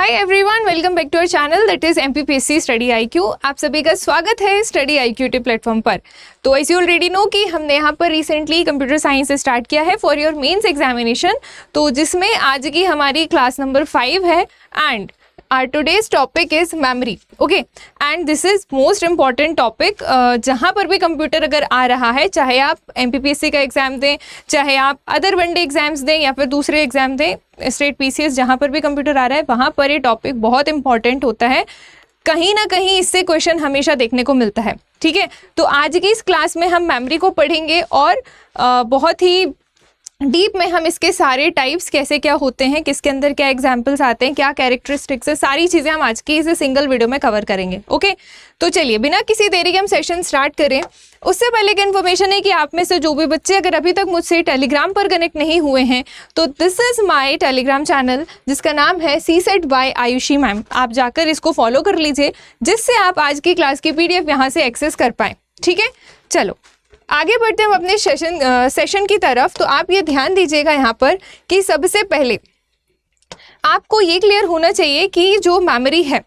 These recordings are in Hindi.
Hi everyone, welcome back to our channel that is MPPSC study IQ. आप सभी का स्वागत है स्टडी आईक्यू टी प्लेटफॉर्म पर। तो एज यू ऑलरेडी नो कि हमने यहाँ पर रिसेंटली कंप्यूटर साइंस स्टार्ट किया है फॉर योर मेंस एग्जामिनेशन, तो जिसमें आज की हमारी क्लास नंबर 5 है and our today's topic is memory, okay, and this is most important topic। जहाँ पर भी कंप्यूटर अगर आ रहा है, चाहे आप एमपीपीएससी का एग्जाम दें, चाहे आप अदर वनडे एग्जाम्स दें या फिर दूसरे एग्जाम दें, स्टेट पीसीएस, जहाँ पर भी कंप्यूटर आ रहा है वहाँ पर ये टॉपिक बहुत इंपॉर्टेंट होता है। कहीं ना कहीं इससे क्वेश्चन हमेशा देखने को मिलता है। ठीक है, तो आज की इस क्लास में हम मेमोरी को पढ़ेंगे और बहुत ही डीप में हम इसके सारे टाइप्स कैसे क्या होते हैं, किसके अंदर क्या एग्जाम्पल्स आते हैं, क्या कैरेक्टरिस्टिक्स है, सारी चीज़ें हम आज की इस सिंगल वीडियो में कवर करेंगे। ओके, तो चलिए बिना किसी देरी के हम सेशन स्टार्ट करें। उससे पहले की इन्फॉर्मेशन है कि आप में से जो भी बच्चे अगर अभी तक मुझसे टेलीग्राम पर कनेक्ट नहीं हुए हैं तो this is my Telegram channel जिसका नाम है सीसेट बाय आयुषी मैम। आप जाकर इसको फॉलो कर लीजिए जिससे आप आज की क्लास की PDF यहाँ से एक्सेस कर पाएँ। ठीक है, चलो आगे बढ़ते हैं हम अपने सेशन की तरफ। तो आप ये ध्यान दीजिएगा यहाँ पर कि सबसे पहले आपको ये क्लियर होना चाहिए कि जो मेमोरी है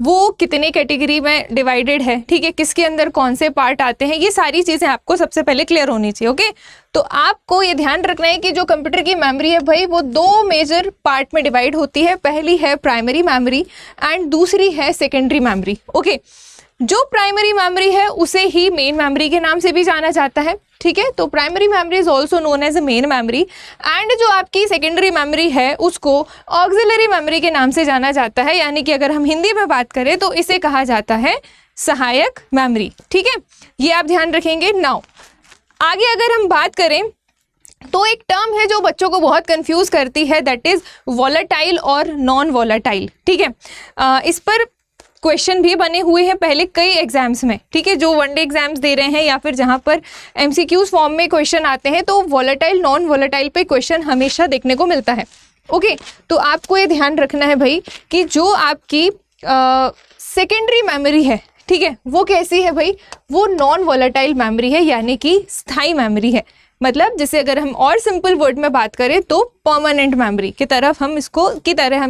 वो कितने कैटेगरी में डिवाइडेड है। ठीक है, किसके अंदर कौन से पार्ट आते हैं, ये सारी चीज़ें आपको सबसे पहले क्लियर होनी चाहिए। ओके, तो आपको ये ध्यान रखना है कि जो कंप्यूटर की मेमोरी है भाई वो दो मेजर पार्ट में डिवाइड होती है। पहली है प्राइमरी मेमोरी एंड दूसरी है सेकेंडरी मेमोरी। ओके, जो प्राइमरी मेमोरी है उसे ही मेन मेमोरी के नाम से भी जाना जाता है। ठीक है, तो primary memory is also known as a main memory and जो आपकी सेकेंडरी मेमोरी है उसको ऑक्सिलरी मेमोरी के नाम से जाना जाता है, यानी कि अगर हम हिंदी में बात करें तो इसे कहा जाता है सहायक मेमोरी। ठीक है, ये आप ध्यान रखेंगे। नाउ आगे अगर हम बात करें तो एक टर्म है जो बच्चों को बहुत कंफ्यूज करती है, दैट इज वॉलेटाइल और नॉन वॉलेटाइल। ठीक है, इस पर क्वेश्चन भी बने हुए हैं पहले कई एग्जाम्स में। ठीक है, जो वनडे एग्जाम्स दे रहे हैं या फिर जहाँ पर MCQs फॉर्म में क्वेश्चन आते हैं तो वॉलेटाइल नॉन वॉलेटाइल पे क्वेश्चन हमेशा देखने को मिलता है। ओके, तो आपको ये ध्यान रखना है भाई कि जो आपकी सेकेंडरी मेमोरी है, ठीक है, वो कैसी है भाई, वो नॉन वॉलेटाइल मेमोरी है, यानी कि स्थायी मेमोरी है। मतलब जैसे अगर हम और सिंपल वर्ड में बात करें तो परमानेंट मेमोरी की तरफ हम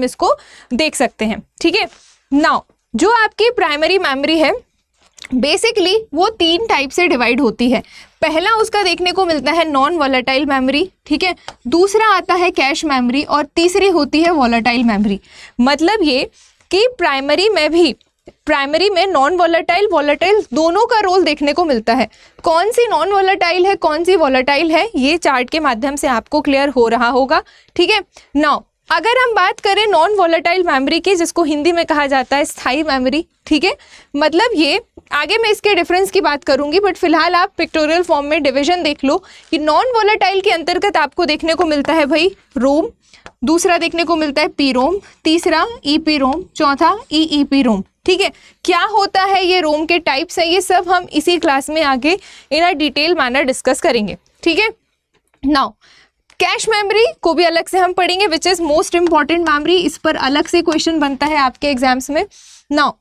इसको देख सकते हैं। ठीक है, नाउ जो आपकी प्राइमरी मेमोरी है बेसिकली वो 3 टाइप से डिवाइड होती है। पहला उसका देखने को मिलता है नॉन वॉलेटाइल मेमोरी। ठीक है, दूसरा आता है कैश मेमोरी और तीसरी होती है वॉलेटाइल मेमोरी। मतलब ये कि प्राइमरी में नॉन वॉलेटाइल वॉलेटाइल दोनों का रोल देखने को मिलता है। कौन सी नॉन वॉलेटाइल है कौन सी वॉलेटाइल है ये चार्ट के माध्यम से आपको क्लियर हो रहा होगा। ठीक है, नाउ अगर हम बात करें नॉन वॉलेटाइल मेमोरी की, जिसको हिंदी में कहा जाता है स्थायी मेमोरी। ठीक है, मतलब ये आगे मैं इसके डिफरेंस की बात करूंगी, बट फिलहाल आप पिक्टोरियल फॉर्म में डिवीजन देख लो कि नॉन वॉलेटाइल के अंतर्गत आपको देखने को मिलता है भाई रोम, दूसरा देखने को मिलता है पी रोम, तीसरा ईपी रोम, चौथा ईईपी रोम। ठीक है, क्या होता है ये रोम के टाइप्स हैं, ये सब हम इसी क्लास में आगे इन अ डिटेल मैनर डिस्कस करेंगे। ठीक है, नाउ कैश मेमोरी को भी अलग से हम पढ़ेंगे which is most important memory, इस पर अलग से क्वेश्चन बनता है आपके एग्जाम्स में। नाउ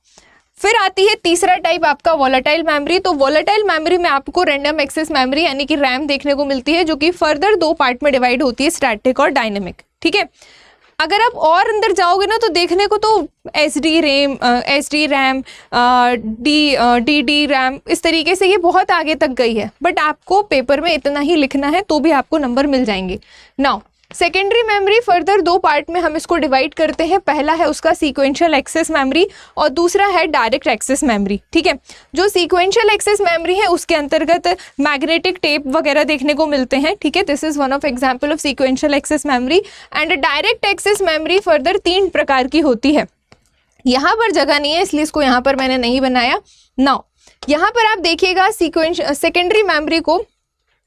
फिर आती है तीसरा टाइप आपका वॉलेटाइल मेमोरी। तो वॉलेटाइल मेमोरी में आपको रैंडम एक्सेस मेमोरी यानी कि रैम देखने को मिलती है, जो कि फर्दर 2 पार्ट में डिवाइड होती है, स्टैटिक और डायनेमिक। ठीक है, अगर आप और अंदर जाओगे ना तो देखने को तो SD रैम, DD रैम, इस तरीके से ये बहुत आगे तक गई है, बट आपको पेपर में इतना ही लिखना है तो भी आपको नंबर मिल जाएंगे। Now secondary memory further 2 part में हम इसको डिवाइड करते हैं। पहला है उसका सीक्वेंशियल एक्सेस मेमोरी और दूसरा है डायरेक्ट एक्सेस मेमोरी। ठीक है, जो सीक्वेंशियल एक्सेस मेमोरी है उसके अंतर्गत मैग्नेटिक टेप वगैरह देखने को मिलते हैं। ठीक है, this is one of example of sequential access memory and direct access memory further 3 प्रकार की होती है। यहाँ पर जगह नहीं है इसलिए इसको यहाँ पर मैंने नहीं बनाया। नाउ यहाँ पर आप देखिएगा सेकेंडरी मेमोरी को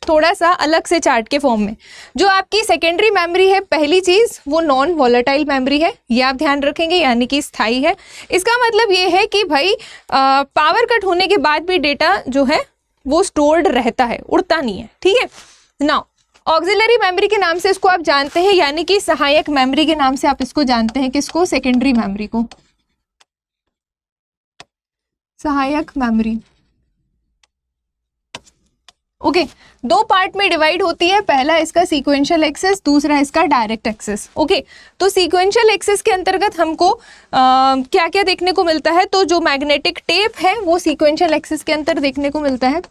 थोड़ा सा अलग से चार्ट के फॉर्म में। जो आपकी सेकेंडरी मेमोरी है पहली चीज़ वो नॉन वॉलेटाइल मेमोरी है, ये आप ध्यान रखेंगे, यानी कि स्थायी है। इसका मतलब ये है कि भाई पावर कट होने के बाद भी डेटा जो है वो स्टोर्ड रहता है, उड़ता नहीं है। ठीक है, नाउ ऑक्सिलरी मेमोरी के नाम से इसको आप जानते हैं, यानी कि सहायक मेमोरी के नाम से आप इसको जानते हैं। किसको? सेकेंडरी मेमोरी को सहायक मेमोरी। ओके दो पार्ट में डिवाइड होती है, पहला इसका सीक्वेंशियल एक्सेस, दूसरा इसका डायरेक्ट एक्सेस। ओके तो सीक्वेंशियल एक्सेस के अंतर्गत हमको क्या क्या देखने को मिलता है, तो जो मैग्नेटिक टेप है वो सीक्वेंशियल एक्सेस के अंतर देखने को मिलता है।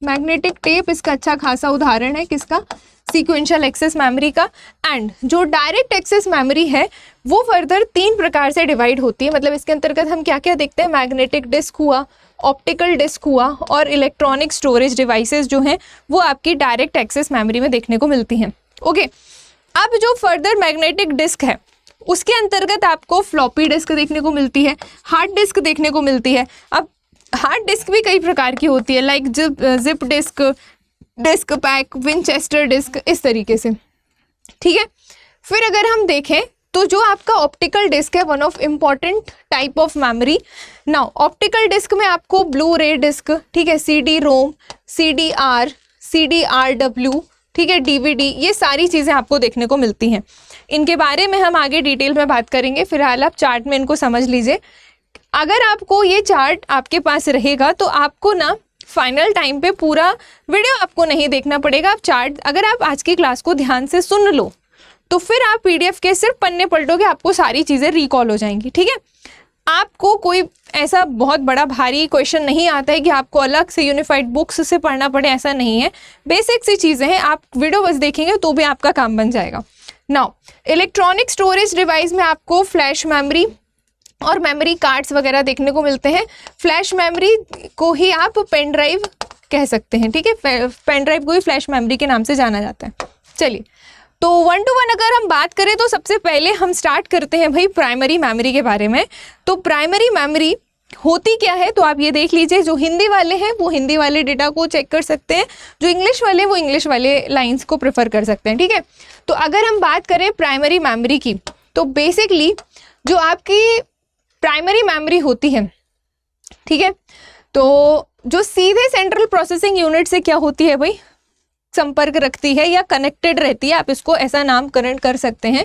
मैग्नेटिक टेप इसका अच्छा खासा उदाहरण है किसका, सीक्वेंशियल एक्सेस मेमोरी का। एंड जो डायरेक्ट एक्सेस मेमोरी है वो फर्दर 3 प्रकार से डिवाइड होती है, मतलब इसके अंतर्गत हम क्या क्या देखते हैं, मैग्नेटिक डिस्क हुआ, ऑप्टिकल डिस्क हुआ और इलेक्ट्रॉनिक स्टोरेज डिवाइसेस जो हैं वो आपकी डायरेक्ट एक्सेस मेमोरी में देखने को मिलती हैं। ओके अब जो फर्दर मैग्नेटिक डिस्क है उसके अंतर्गत आपको फ्लॉपी डिस्क देखने को मिलती है, हार्ड डिस्क देखने को मिलती है। अब हार्ड डिस्क भी कई प्रकार की होती है, like zip disk, disk pack, Winchester disk, इस तरीके से। ठीक है, फिर अगर हम देखें तो जो आपका ऑप्टिकल डिस्क है, one of important type of memory. Now optical disk में आपको ब्लू रे डिस्क, ठीक है, CD रोम, CDR, CDRW, ठीक है, DVD, ये सारी चीज़ें आपको देखने को मिलती हैं। इनके बारे में हम आगे डिटेल में बात करेंगे, फिलहाल आप चार्ट में इनको समझ लीजिए। अगर आपको ये चार्ट आपके पास रहेगा तो आपको ना फाइनल टाइम पे पूरा वीडियो आपको नहीं देखना पड़ेगा। आप चार्ट अगर आप आज की क्लास को ध्यान से सुन लो तो फिर आप PDF के सिर्फ पन्ने पलटोगे, आपको सारी चीज़ें रिकॉल हो जाएंगी। ठीक है, आपको कोई ऐसा बहुत बड़ा भारी क्वेश्चन नहीं आता है कि आपको अलग से यूनिफाइड बुक्स से पढ़ना पड़े, ऐसा नहीं है। बेसिक सी चीज़ें हैं, आप वीडियो बस देखेंगे तो भी आपका काम बन जाएगा। नाउ इलेक्ट्रॉनिक स्टोरेज डिवाइस में आपको फ्लैश मेमोरी और मेमोरी कार्ड्स वगैरह देखने को मिलते हैं। फ्लैश मेमोरी को ही आप पेन ड्राइव कह सकते हैं। ठीक है, पेन ड्राइव को ही फ्लैश मेमोरी के नाम से जाना जाता है। चलिए, तो 1 to 1 अगर हम बात करें तो सबसे पहले हम स्टार्ट करते हैं भाई प्राइमरी मेमोरी के बारे में। तो प्राइमरी मेमोरी होती क्या है, तो आप ये देख लीजिए, जो हिंदी वाले हैं वो हिंदी वाले डेटा को चेक कर सकते हैं, जो इंग्लिश वाले वो इंग्लिश वाले लाइंस को प्रेफर कर सकते हैं। ठीक है, तो अगर हम बात करें प्राइमरी मेमोरी की तो बेसिकली जो आपकी प्राइमरी मेमोरी होती है, ठीक है, तो जो सीधे सेंट्रल प्रोसेसिंग यूनिट से क्या होती है भाई, संपर्क रखती है या कनेक्टेड रहती है, आप इसको ऐसा नामकरण कर सकते हैं।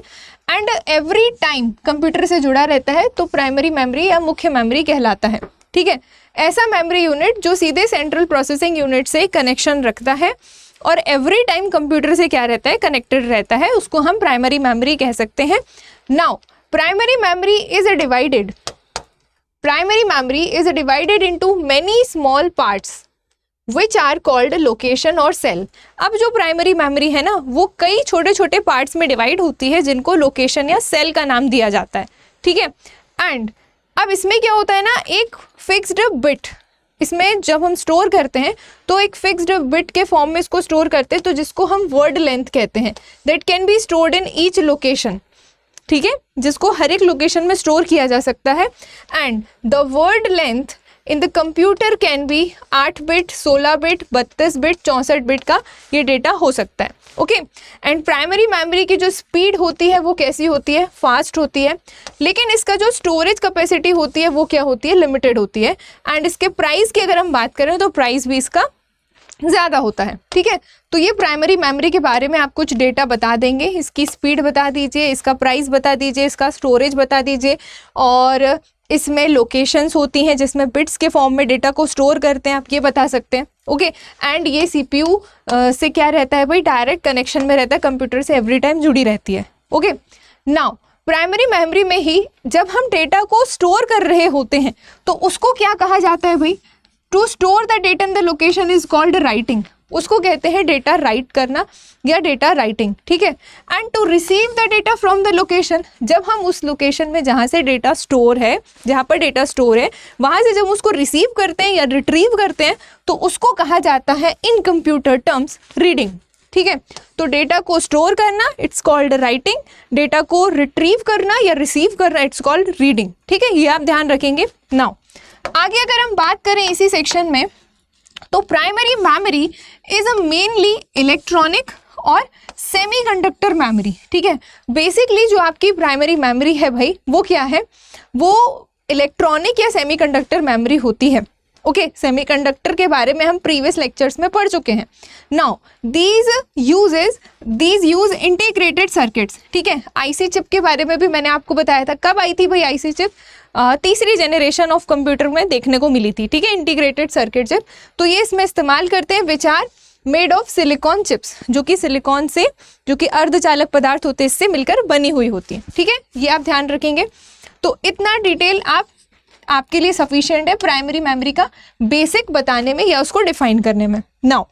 एंड एवरी टाइम कंप्यूटर से जुड़ा रहता है तो प्राइमरी मेमोरी या मुख्य मेमोरी कहलाता है। ठीक है, ऐसा मेमोरी यूनिट जो सीधे सेंट्रल प्रोसेसिंग यूनिट से कनेक्शन रखता है और एवरी टाइम कंप्यूटर से क्या रहता है, कनेक्टेड रहता है, उसको हम प्राइमरी मेमोरी कह सकते हैं। Now primary memory is divided into many small parts which are called location और सेल। अब जो प्राइमरी मेमोरी है ना वो कई छोटे छोटे पार्ट्स में डिवाइड होती है जिनको लोकेशन या सेल का नाम दिया जाता है। ठीक है, एंड अब इसमें क्या होता है ना, एक फिक्स्ड बिट, इसमें जब हम स्टोर करते हैं तो एक फिक्स्ड बिट के फॉर्म में इसको स्टोर करते हैं, तो जिसको हम वर्ड लेंथ कहते हैं, that can be stored in each location. ठीक है, जिसको हर एक लोकेशन में स्टोर किया जा सकता है। And the word length in the computer can be 8 bit, 16 bit, 32 bit, 64 bit का ये डेटा हो सकता है। ओके, एंड प्राइमरी मेमोरी की जो स्पीड होती है वो कैसी होती है, फास्ट होती है, लेकिन इसका जो स्टोरेज कैपेसिटी होती है वो क्या होती है, लिमिटेड होती है। एंड इसके प्राइस की अगर हम बात करें तो प्राइस भी इसका ज़्यादा होता है। ठीक है, तो ये प्राइमरी मेमोरी के बारे में आप कुछ डेटा बता देंगे, इसकी स्पीड बता दीजिए, इसका प्राइस बता दीजिए, इसका स्टोरेज बता दीजिए, और इसमें लोकेशंस होती हैं जिसमें बिट्स के फॉर्म में डेटा को स्टोर करते हैं, आप ये बता सकते हैं। ओके, एंड ये CPU से क्या रहता है भाई, डायरेक्ट कनेक्शन में रहता है, कंप्यूटर से एवरी टाइम जुड़ी रहती है। ओके, नाउ प्राइमरी मेमोरी में ही जब हम डेटा को स्टोर कर रहे होते हैं तो उसको क्या कहा जाता है भाई, to store the data in the location is called writing, उसको कहते हैं डेटा राइट करना या डेटा राइटिंग। ठीक है, and to receive the data from the location, जब हम उस लोकेशन में जहाँ से डेटा स्टोर है, जहाँ पर डेटा स्टोर है वहाँ से जब उसको रिसीव करते हैं या रिट्रीव करते हैं तो उसको कहा जाता है इन कंप्यूटर टर्म्स रीडिंग। ठीक है, तो डेटा को स्टोर करना इट्स कॉल्ड राइटिंग, डेटा को रिट्रीव करना या रिसीव करना इट्स कॉल्ड रीडिंग। ठीक है, ये आप ध्यान रखेंगे। नाउ आगे अगर हम बात करें इसी सेक्शन में तो primary memory is a mainly electronic और सेमीकंडक्टर मेमोरी। ठीक है, बेसिकली जो आपकी प्राइमरी मेमोरी है भाई वो क्या है, वो इलेक्ट्रॉनिक या सेमीकंडक्टर मेमोरी होती है। ओके, सेमीकंडक्टर के बारे में हम प्रीवियस लेक्चर्स में पढ़ चुके हैं। Now these use integrated circuits, ठीक है। आईसी चिप के बारे में भी मैंने आपको बताया था। कब आई थी भाई आईसी चिप? तीसरी जनरेशन ऑफ कंप्यूटर में देखने को मिली थी, ठीक है, इंटीग्रेटेड सर्किट चिप। तो ये इसमें इस्तेमाल करते हैं which are made of silicon chips, जो कि सिलिकॉन से, जो कि अर्धचालक पदार्थ होते हैं, इससे मिलकर बनी हुई होती है, ठीक है। ये आप ध्यान रखेंगे। तो इतना डिटेल आपके लिए सफिशिएंट है प्राइमरी मेमोरी का बेसिक बताने में या उसको डिफाइन करने में। नाउ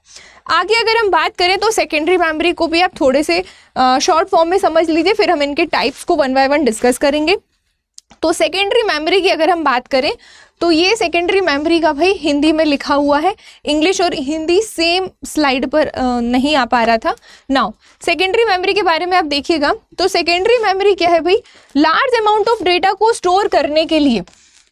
आगे अगर हम बात करें तो सेकेंडरी मेमोरी को भी आप थोड़े से शॉर्ट फॉर्म में समझ लीजिए, फिर हम इनके टाइप्स को वन बाय वन डिस्कस करेंगे। तो सेकेंडरी मेमोरी की अगर हम बात करें तो ये सेकेंडरी मेमोरी का भाई हिंदी में लिखा हुआ है, इंग्लिश और हिंदी सेम स्लाइड पर नहीं आ पा रहा था। नाउ सेकेंडरी मेमोरी के बारे में आप देखिएगा तो सेकेंडरी मेमोरी क्या है भाई? लार्ज अमाउंट ऑफ डेटा को स्टोर करने के लिए,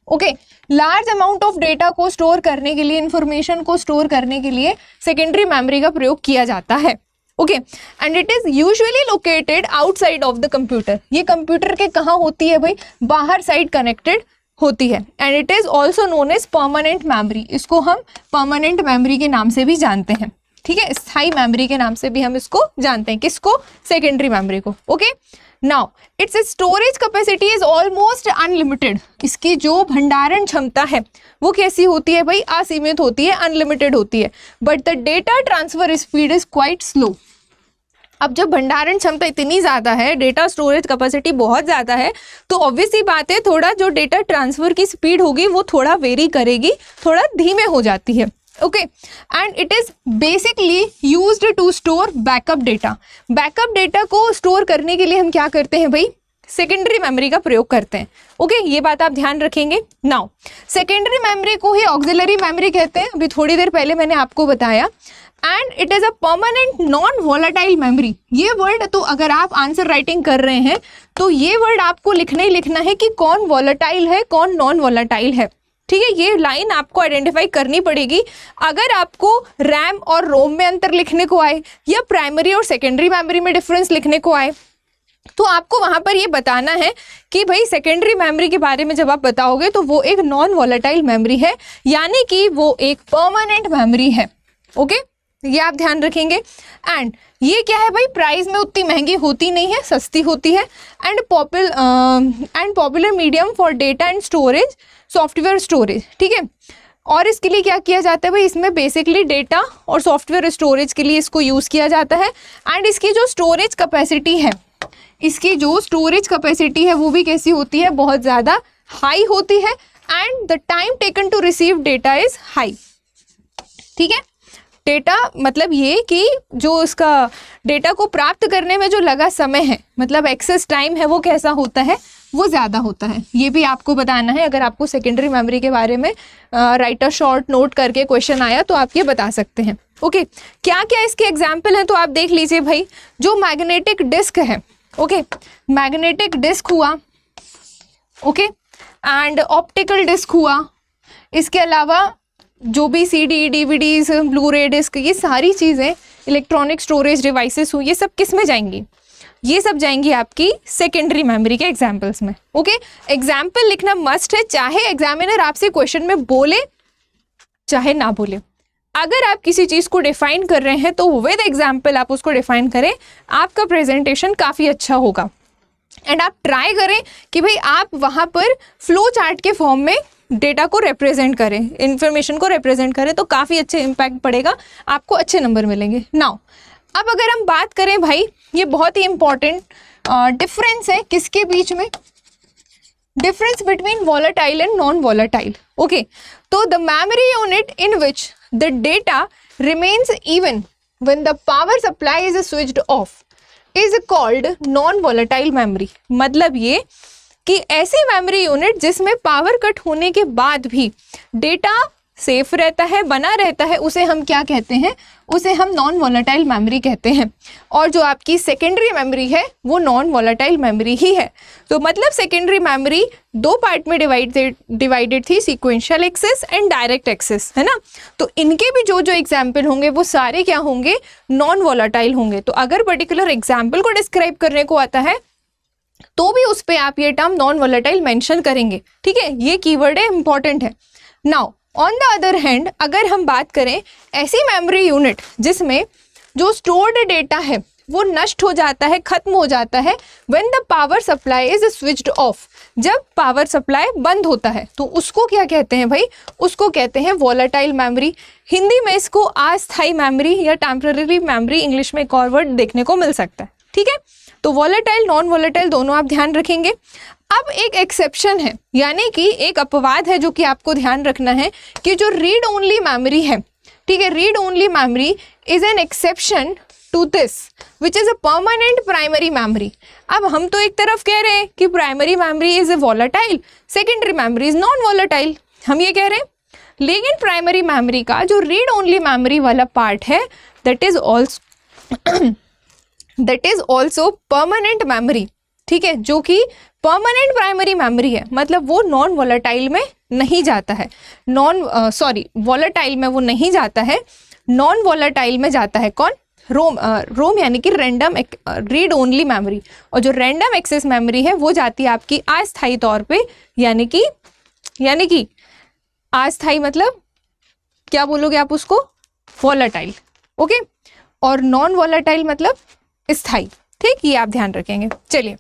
okay, large amount of data को स्टोर करने के लिए, इंफॉर्मेशन को स्टोर करने के लिए सेकेंडरी मेमोरी का प्रयोग किया जाता है, okay. And it is usually located outside of the computer. ये कंप्यूटर के कहाँ होती है भाई? बाहर साइड कनेक्टेड होती है। And it is also known as permanent memory. इसको हम परमानेंट मेमोरी के नाम से भी जानते हैं, ठीक है, स्थायी मेमोरी के नाम से भी हम इसको जानते हैं। किसको? सेकेंडरी मेमोरी को, okay. Now it's storage capacity is almost unlimited. इसकी जो भंडारण क्षमता है वो कैसी होती है भाई? असीमित होती है, अनलिमिटेड होती है। But the data transfer speed is quite slow. अब जब भंडारण क्षमता इतनी ज़्यादा है, डेटा स्टोरेज कैपेसिटी बहुत ज़्यादा है, तो ऑब्वियस सी बात है थोड़ा जो डेटा ट्रांसफ़र की स्पीड होगी वो थोड़ा वेरी करेगी, थोड़ा धीमे हो जाती है, okay. And it is basically used to store backup data. Backup data को स्टोर करने के लिए हम क्या करते हैं भाई? सेकेंडरी मेमोरी का प्रयोग करते हैं, ओके। ये बात आप ध्यान रखेंगे। नाउ सेकेंडरी मेमोरी को ही ऑक्सिलरी मेमोरी कहते हैं, अभी थोड़ी देर पहले मैंने आपको बताया। And it is a permanent non volatile memory. ये वर्ड, तो अगर आप आंसर राइटिंग कर रहे हैं तो ये वर्ड आपको लिखना ही लिखना है कि कौन वॉलेटाइल है, कौन नॉन वॉलेटाइल है, ठीक है। ये लाइन आपको आइडेंटिफाई करनी पड़ेगी। अगर आपको रैम और रोम में अंतर लिखने को आए या प्राइमरी और सेकेंडरी मेमोरी में डिफरेंस लिखने को आए तो आपको वहाँ पर ये बताना है कि भाई सेकेंडरी मेमोरी के बारे में जब आप बताओगे तो वो एक नॉन वॉलेटाइल मेमोरी है, यानी कि वो एक परमानेंट मेमोरी है, ओके। ये आप ध्यान रखेंगे। एंड ये क्या है भाई? प्राइस में उतनी महंगी होती नहीं है, सस्ती होती है। And popular medium for data and storage, software storage, ठीक है। और इसके लिए क्या किया जाता है भाई? इसमें बेसिकली डेटा और सॉफ्टवेयर स्टोरेज के लिए इसको यूज़ किया जाता है। एंड इसकी जो स्टोरेज कैपेसिटी है, वो भी कैसी होती है? बहुत ज़्यादा हाई होती है। And the time taken to receive data is high, ठीक है। डेटा मतलब ये कि जो इसका डेटा को प्राप्त करने में जो लगा समय है, मतलब एक्सेस टाइम है, वो कैसा होता है? वो ज़्यादा होता है। ये भी आपको बताना है। अगर आपको सेकेंडरी मेमोरी के बारे में राइट अ शॉर्ट नोट करके क्वेश्चन आया तो आप ये बता सकते हैं, ओके। क्या क्या इसके एग्जाम्पल हैं तो आप देख लीजिए भाई। जो मैग्नेटिक डिस्क है, ओके, मैग्नेटिक डिस्क हुआ, ओके, एंड ऑप्टिकल डिस्क हुआ। इसके अलावा जो भी CD, DVDs, ब्लू-रे डिस्क, ये सारी चीज़ें इलेक्ट्रॉनिक स्टोरेज डिवाइसेस हुई, ये सब किस में जाएंगी? ये सब जाएंगी आपकी सेकेंडरी मेमोरी के एग्जाम्पल्स में, ओके। एग्जाम्पल लिखना मस्ट है, चाहे एग्जामिनर आपसे क्वेश्चन में बोले चाहे ना बोले। अगर आप किसी चीज़ को डिफाइन कर रहे हैं तो विद एग्जाम्पल आप उसको डिफाइन करें, आपका प्रेजेंटेशन काफ़ी अच्छा होगा। एंड आप ट्राई करें कि भाई आप वहाँ पर फ्लो चार्ट के फॉर्म में डेटा को रिप्रेजेंट करें, इंफॉर्मेशन को रिप्रेजेंट करें, तो काफ़ी अच्छे इम्पैक्ट पड़ेगा, आपको अच्छे नंबर मिलेंगे। नाउ अब अगर हम बात करें भाई, ये बहुत ही इंपॉर्टेंट डिफरेंस है किसके बीच में? Difference between volatile and non volatile, okay. तो the memory unit in which the data remains even when the power supply is switched off is called non volatile memory. मतलब ये कि ऐसी मेमोरी यूनिट जिसमें पावर कट होने के बाद भी डेटा सेफ रहता है, बना रहता है, उसे हम क्या कहते हैं? उसे हम नॉन वॉलेटाइल मेमोरी कहते हैं। और जो आपकी सेकेंडरी मेमोरी है वो नॉन वॉलेटाइल मेमोरी ही है। तो मतलब सेकेंडरी मेमोरी दो पार्ट में डिवाइडेड थी, sequential access and direct access, है ना। तो इनके भी जो जो एग्जाम्पल होंगे वो सारे क्या होंगे? नॉन वॉलेटाइल होंगे। तो अगर पर्टिकुलर एग्जाम्पल को डिस्क्राइब करने को आता है तो भी उस पर आप ये टर्म नॉन वॉलेटाइल मेंशन करेंगे, ठीक है। ये कीवर्ड है, इंपॉर्टेंट है। Now on the other hand अगर हम बात करें ऐसी मेमोरी यूनिट जिसमें जो स्टोर्ड डेटा है वो नष्ट हो जाता है, खत्म हो जाता है, when the power supply is switched of, जब पावर सप्लाई बंद होता है, तो उसको क्या कहते हैं भाई, उसको कहते हैं वॉलेटाइल मेमोरी। हिंदी में इसको अस्थायी मेमोरी या टेम्पररी मेमोरी, इंग्लिश में एक और वर्ड देखने को मिल सकता है, ठीक है। तो वॉलेटाइल नॉन वॉलेटाइल दोनों आप ध्यान रखेंगे। अब एक एक्सेप्शन है, यानी कि एक अपवाद है जो कि आपको ध्यान रखना है कि जो रीड ओनली मेमोरी है, ठीक है, read only memory is an exception to this which is a permanent primary memory. अब हम तो एक तरफ कह रहे हैं कि primary memory is a volatile, secondary memory is non volatile, हम ये कह रहे हैं, लेकिन प्राइमरी मेमोरी का जो रीड ओनली मेमोरी वाला पार्ट है that is also permanent memory, ठीक है, जो कि परमानेंट प्राइमरी मेमोरी है, मतलब वो नॉन वॉलेटाइल में नहीं जाता है, वॉलेटाइल में वो नहीं जाता है, नॉन वॉलेटाइल में जाता है कौन, रोम यानी कि रैंडम रीड ओनली मेमोरी, और जो रैंडम एक्सेस मेमोरी है वो जाती है आपकी अस्थायी तौर पे, यानी कि अस्थायी मतलब क्या बोलोगे आप उसको, वॉलेटाइल, ओके, और नॉन वॉलेटाइल मतलब स्थायी, ठीक, ये आप ध्यान रखेंगे। चलिए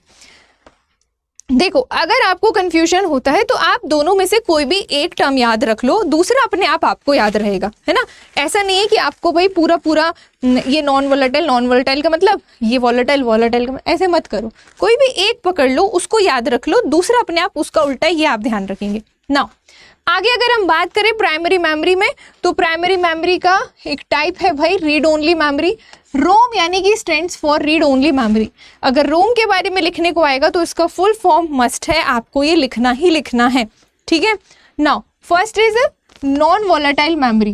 देखो, अगर आपको कंफ्यूजन होता है तो आप दोनों में से कोई भी एक टर्म याद रख लो, दूसरा अपने आप आपको याद रहेगा, है ना। ऐसा नहीं है कि आपको भाई पूरा ये नॉन वॉलेटाइल का मतलब ये वॉलेटाइल का, ऐसे मत करो, कोई भी एक पकड़ लो, उसको याद रख लो, दूसरा अपने आप उसका उल्टा, ये आप ध्यान रखेंगे। नाउ आगे अगर हम बात करें प्राइमरी मेमोरी में, तो प्राइमरी मेमोरी का एक टाइप है भाई रीड ओनली मेमोरी, रोम यानी कि stands for read only memory. अगर रोम के बारे में लिखने को आएगा तो इसका फुल फॉर्म मस्ट है, आपको ये लिखना ही लिखना है, ठीक है। Now first is non volatile memory.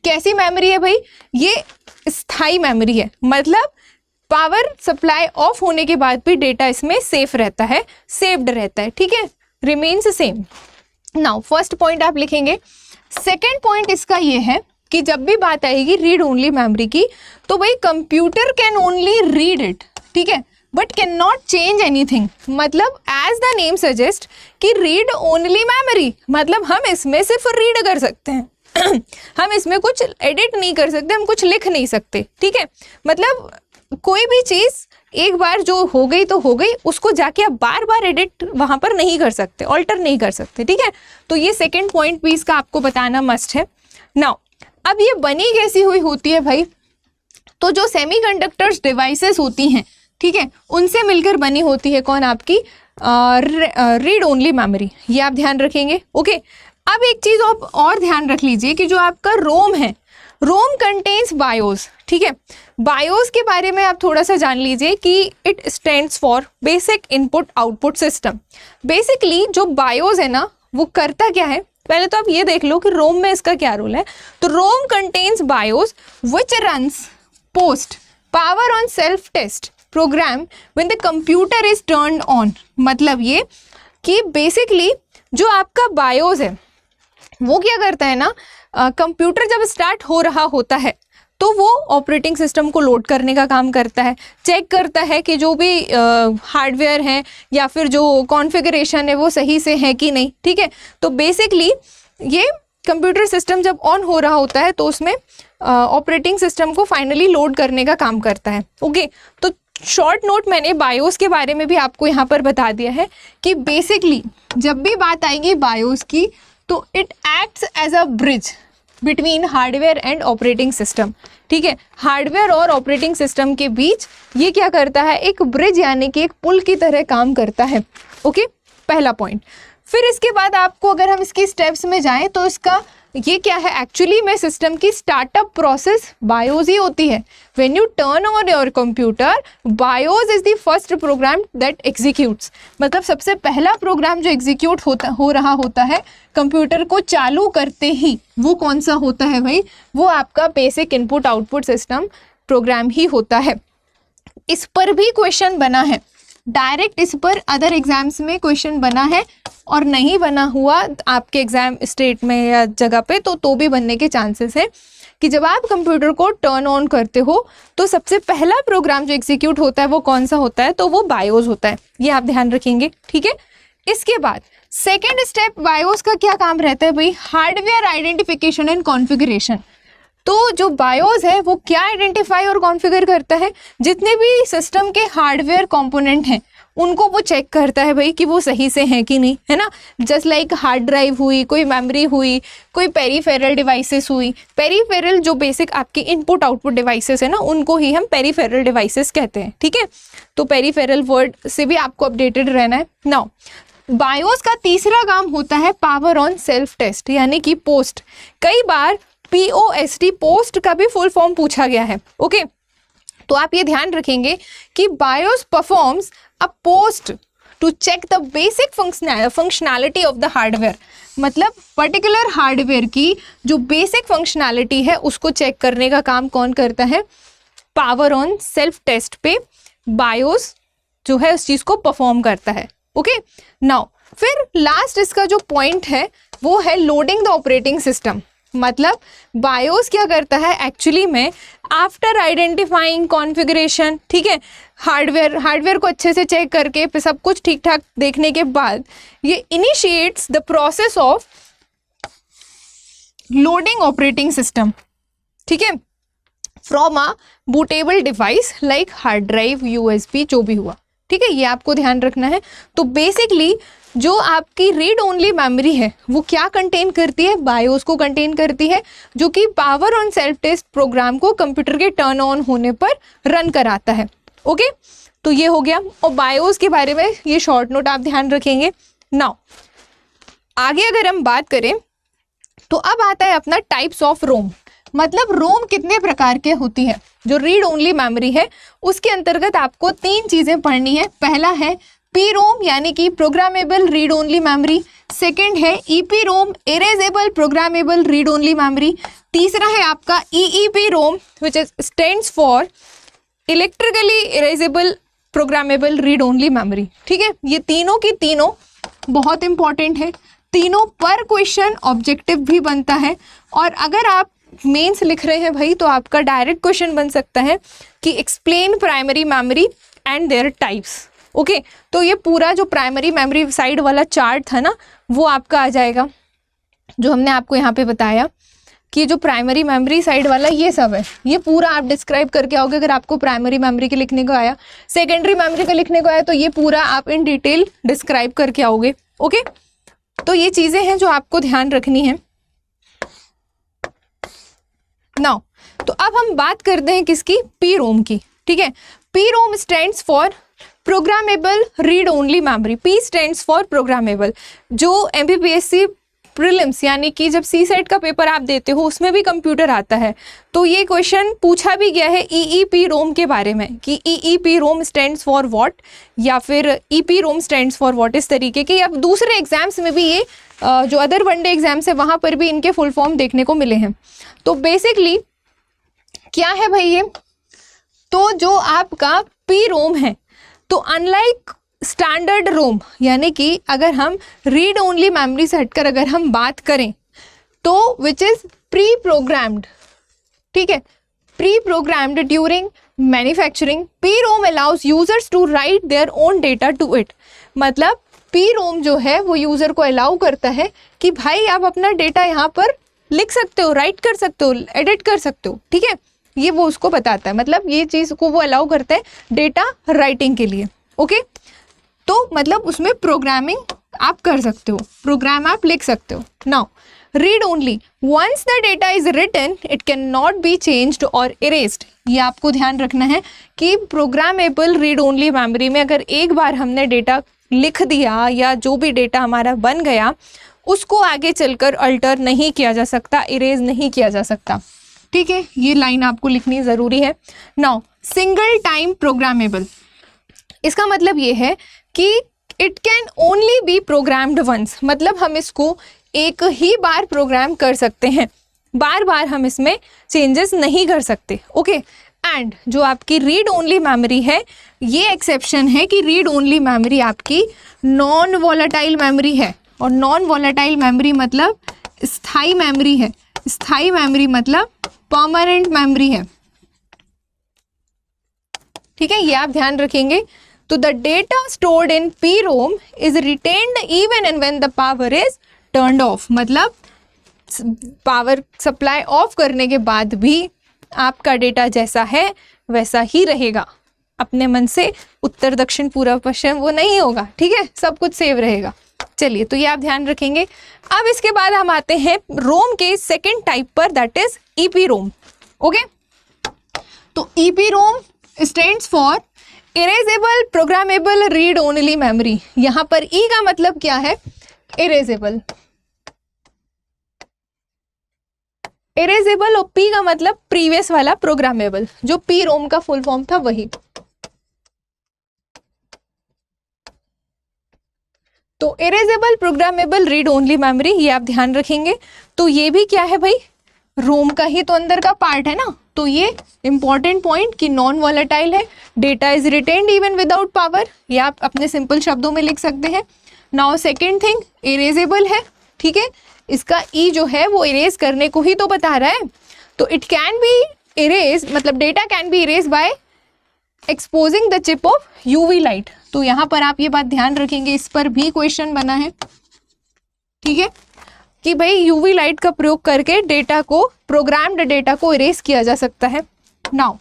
कैसी मेमोरी है भाई, ये स्थायी मेमोरी है, मतलब पावर सप्लाई ऑफ होने के बाद भी डेटा इसमें सेफ रहता है, सेव्ड रहता है, ठीक है, remains same. Now first point आप लिखेंगे। सेकेंड पॉइंट इसका ये है कि जब भी बात आएगी रीड ओनली मेमोरी की, तो भाई computer can only read it, ठीक है, but can not change anything, मतलब एज द नेम सजेस्ट कि रीड ओनली मेमोरी, मतलब हम इसमें सिर्फ रीड कर सकते हैं हम इसमें कुछ एडिट नहीं कर सकते, हम कुछ लिख नहीं सकते, ठीक है, मतलब कोई भी चीज़ एक बार जो हो गई तो हो गई, उसको जाके आप बार बार एडिट वहाँ पर नहीं कर सकते, ऑल्टर नहीं कर सकते, ठीक है। तो ये सेकेंड पॉइंट भी इसका आपको बताना मस्ट है। नाउ अब ये बनी कैसी हुई होती है भाई, तो जो सेमीकंडक्टर्स डिवाइसेस होती हैं, ठीक है, उनसे मिलकर बनी होती है कौन, आपकी रीड ओनली मेमोरी, ये आप ध्यान रखेंगे, ओके। अब एक चीज़ आप और ध्यान रख लीजिए कि जो आपका रोम है, रोम कंटेन्स बायोस, ठीक है, बायोस के बारे में आप थोड़ा सा जान लीजिए कि it stands for basic input output system. Basically जो बायोस है ना वो करता क्या है, पहले तो आप ये देख लो कि रोम में इसका क्या रोल है। तो ROM contains BIOS which runs POST power on self test program when the computer is turned on. मतलब ये कि बेसिकली जो आपका बायोस है वो क्या करता है ना, कंप्यूटर जब स्टार्ट हो रहा होता है तो वो ऑपरेटिंग सिस्टम को लोड करने का काम करता है, चेक करता है कि जो भी हार्डवेयर है या फिर जो कॉन्फ़िगरेशन है वो सही से है कि नहीं, ठीक है। तो बेसिकली ये कंप्यूटर सिस्टम जब ऑन हो रहा होता है तो उसमें ऑपरेटिंग सिस्टम को फाइनली लोड करने का काम करता है, ओके। तो शॉर्ट नोट मैंने बायोस के बारे में भी आपको यहाँ पर बता दिया है कि बेसिकली जब भी बात आएगी बायोस की तो it acts as a bridge between hardware and operating system, ठीक है। हार्डवेयर और ऑपरेटिंग सिस्टम के बीच ये क्या करता है, एक ब्रिज यानी कि एक पुल की तरह काम करता है, ओके, पहला पॉइंट। फिर इसके बाद आपको अगर हम इसकी स्टेप्स में जाएं तो इसका ये क्या है, एक्चुअली में सिस्टम की स्टार्टअप प्रोसेस बायोस ही होती है। When you turn on your computer, BIOS is the first program that executes, मतलब सबसे पहला प्रोग्राम जो एग्जीक्यूट हो रहा होता है कंप्यूटर को चालू करते ही, वो कौन सा होता है भाई, वो आपका basic input output system program ही होता है। इस पर भी क्वेश्चन बना है डायरेक्ट, इस पर अदर एग्जाम्स में क्वेश्चन बना है और नहीं बना हुआ आपके एग्जाम स्टेट में या जगह पे तो भी बनने के चांसेस है कि जब आप कंप्यूटर को टर्न ऑन करते हो तो सबसे पहला प्रोग्राम जो एग्जीक्यूट होता है वो कौन सा होता है, तो वो बायोस होता है, ये आप ध्यान रखेंगे, ठीक है। इसके बाद सेकेंड स्टेप बायोस का क्या काम रहता है भाई, हार्डवेयर आइडेंटिफिकेशन एंड कॉन्फ़िगरेशन। तो जो बायोस है वो क्या आइडेंटिफाई और कॉन्फ़िगर करता है, जितने भी सिस्टम के हार्डवेयर कंपोनेंट हैं उनको वो चेक करता है भाई कि वो सही से हैं कि नहीं, है ना। जस्ट लाइक हार्ड ड्राइव हुई, कोई मेमोरी हुई, कोई पेरीफेरल डिवाइसेस हुई। पेरीफेरल जो बेसिक आपकी इनपुट आउटपुट डिवाइसेस है ना, उनको ही हम पेरीफेरल डिवाइसेस कहते हैं, ठीक है। तो पेरीफेरल वर्ड से भी आपको अपडेटेड रहना है। नाउ बायोस का तीसरा काम होता है पावर ऑन सेल्फ टेस्ट, यानी कि पोस्ट। कई बार POST पोस्ट का भी फुल फॉर्म पूछा गया है, ओके। तो आप ये ध्यान रखेंगे कि BIOS performs a POST to check the basic functionality of the hardware. मतलब पर्टिकुलर हार्डवेयर की जो बेसिक फंक्शनैलिटी है उसको चेक करने का काम कौन करता है, पावर ऑन सेल्फ टेस्ट पे बायोस जो है उस चीज़ को परफॉर्म करता है, ओके। नाउ फिर लास्ट इसका जो पॉइंट है वो है लोडिंग द ऑपरेटिंग सिस्टम। मतलब बायोस क्या करता है एक्चुअली में, आफ्टर आइडेंटिफाइंग कॉन्फ़िगरेशन, ठीक है, हार्डवेयर को अच्छे से चेक करके फिर सब कुछ ठीक ठाक देखने के बाद ये initiates the process of loading operating system, ठीक है, from a bootable device like hard drive, USB, जो भी हुआ, ठीक है। ये आपको ध्यान रखना है। तो बेसिकली जो आपकी रीड ओनली मेमोरी है वो क्या कंटेन करती है, बायोस को कंटेन करती है, जो कि power on self test program को कंप्यूटर के टर्न ऑन होने पर रन कराता है, ओके। तो ये हो गया। और बायोस के बारे में ये शॉर्ट नोट आप ध्यान रखेंगे। नाउ आगे अगर हम बात करें तो अब आता है अपना टाइप्स ऑफ रोम। मतलब रोम कितने प्रकार के होती है। जो रीड ओनली मेमोरी है उसके अंतर्गत आपको 3 चीज़ें पढ़नी है। पहला है PROM यानी कि programmable read only memory. Second है EPROM erasable programmable read only memory. तीसरा है आपका EEPROM which stands for electrically erasable programmable read only memory, ठीक है। ये तीनों की तीनों बहुत इंपॉर्टेंट है। तीनों पर क्वेश्चन ऑब्जेक्टिव भी बनता है। और अगर आप मेंस लिख रहे हैं भाई तो आपका डायरेक्ट क्वेश्चन बन सकता है कि explain primary memory and there types, okay. तो ये पूरा जो प्राइमरी मेमोरी साइड वाला चार्ट था ना वो आपका आ जाएगा, जो हमने आपको यहाँ पे बताया कि जो प्राइमरी मेमोरी साइड वाला ये सब है, ये पूरा आप डिस्क्राइब करके आओगे। अगर आपको प्राइमरी मेमोरी के लिखने को आया, सेकेंडरी मेमोरी का लिखने को आया, तो ये पूरा आप इन डिटेल डिस्क्राइब करके आओगे, ओके। तो ये चीज़ें हैं जो आपको ध्यान रखनी है। नाउ तो अब हम बात करते हैं किसकी, PROM की, ठीक है। PROM stands for programmable read only memory. P stands for programmable. जो MPPSC प्रीलिम्स यानी कि जब CSET का पेपर आप देते हो उसमें भी कंप्यूटर आता है, तो ये क्वेश्चन पूछा भी गया है EEPROM के बारे में कि EEPROM स्टैंड्स फॉर व्हाट, या फिर EPROM स्टैंड्स फॉर व्हाट, इस तरीके के। अब दूसरे एग्जाम्स में भी ये जो अदर वनडे एग्जाम्स है वहाँ पर भी इनके फुल फॉर्म देखने को मिले हैं। तो बेसिकली क्या है भाई ये, तो जो आपका PROM है, तो अनलाइक स्टैंडर्ड रोम, यानी कि अगर हम रीड ओनली मेमोरी से हटकर अगर हम बात करें तो विच इज प्री प्रोग्राम्ड, ठीक है, pre programmed during manufacturing. PROM allows users to write their own data to it. मतलब PROM जो है वो यूजर को अलाउ करता है कि भाई आप अपना डेटा यहाँ पर लिख सकते हो, राइट कर सकते हो, एडिट कर सकते हो, ठीक है। ये वो उसको बताता है, मतलब ये चीज़ को वो अलाउ करता है डेटा राइटिंग के लिए, ओके। तो मतलब उसमें प्रोग्रामिंग आप कर सकते हो, प्रोग्राम आप लिख सकते हो। Now read only, once the data is written it can not be changed or erased. ये आपको ध्यान रखना है कि प्रोग्रामेबल रीड ओनली मेमोरी में अगर एक बार हमने डेटा लिख दिया या जो भी डेटा हमारा बन गया उसको आगे चलकर अल्टर नहीं किया जा सकता, इरेज नहीं किया जा सकता, ठीक है। ये लाइन आपको लिखनी ज़रूरी है। नाउ सिंगल टाइम प्रोग्रामेबल, इसका मतलब ये है कि it can only be programmed once. मतलब हम इसको एक ही बार प्रोग्राम कर सकते हैं, बार बार हम इसमें चेंजेस नहीं कर सकते, ओके। एंड जो आपकी रीड ओनली मेमोरी है, ये एक्सेप्शन है कि रीड ओनली मेमोरी आपकी नॉन वॉलेटाइल मेमोरी है। और नॉन वॉलेटाइल मेमोरी मतलब स्थायी मेमोरी है। स्थायी मेमोरी मतलब परमानेंट मेमोरी है, ठीक है। ये आप ध्यान रखेंगे। तो the data stored in P ROM is retained even and when the power is turned of, मतलब पावर सप्लाई ऑफ करने के बाद भी आपका डेटा जैसा है वैसा ही रहेगा, अपने मन से उत्तर दक्षिण पूर्व पश्चिम वो नहीं होगा, ठीक है, सब कुछ सेव रहेगा। चलिए, तो ये आप ध्यान रखेंगे। अब इसके बाद हम आते हैं रोम के सेकंड टाइप पर, that is EPROM. Okay, तो EPROM stands for erasable programmable read only memory. यहाँ पर ई का मतलब क्या है? इरेजेबल। इरेजेबल और पी का मतलब प्रीवियस वाला प्रोग्रामेबल, जो पी रोम का फुल फॉर्म था वही। तो erasable programmable read only memory, ये आप ध्यान रखेंगे। तो ये भी क्या है भाई? रोम का ही तो अंदर का पार्ट है ना। तो ये इंपॉर्टेंट पॉइंट कि नॉन वॉलेटाइल है, data is retained even without power, ये आप अपने सिंपल शब्दों में लिख सकते हैं। नाउ सेकेंड थिंग, इरेजेबल है, ठीक है, इसका ई जो है वो इरेज करने को ही तो बता रहा है। तो इट कैन बी इरेज, मतलब data can be erase by exposing the chip of UV light. तो यहाँ पर आप ये बात ध्यान रखेंगे, इस पर भी क्वेश्चन बना है, ठीक है, कि भाई यूवी लाइट का प्रयोग करके डेटा को, प्रोग्राम्ड डेटा को इरेज किया जा सकता है। Now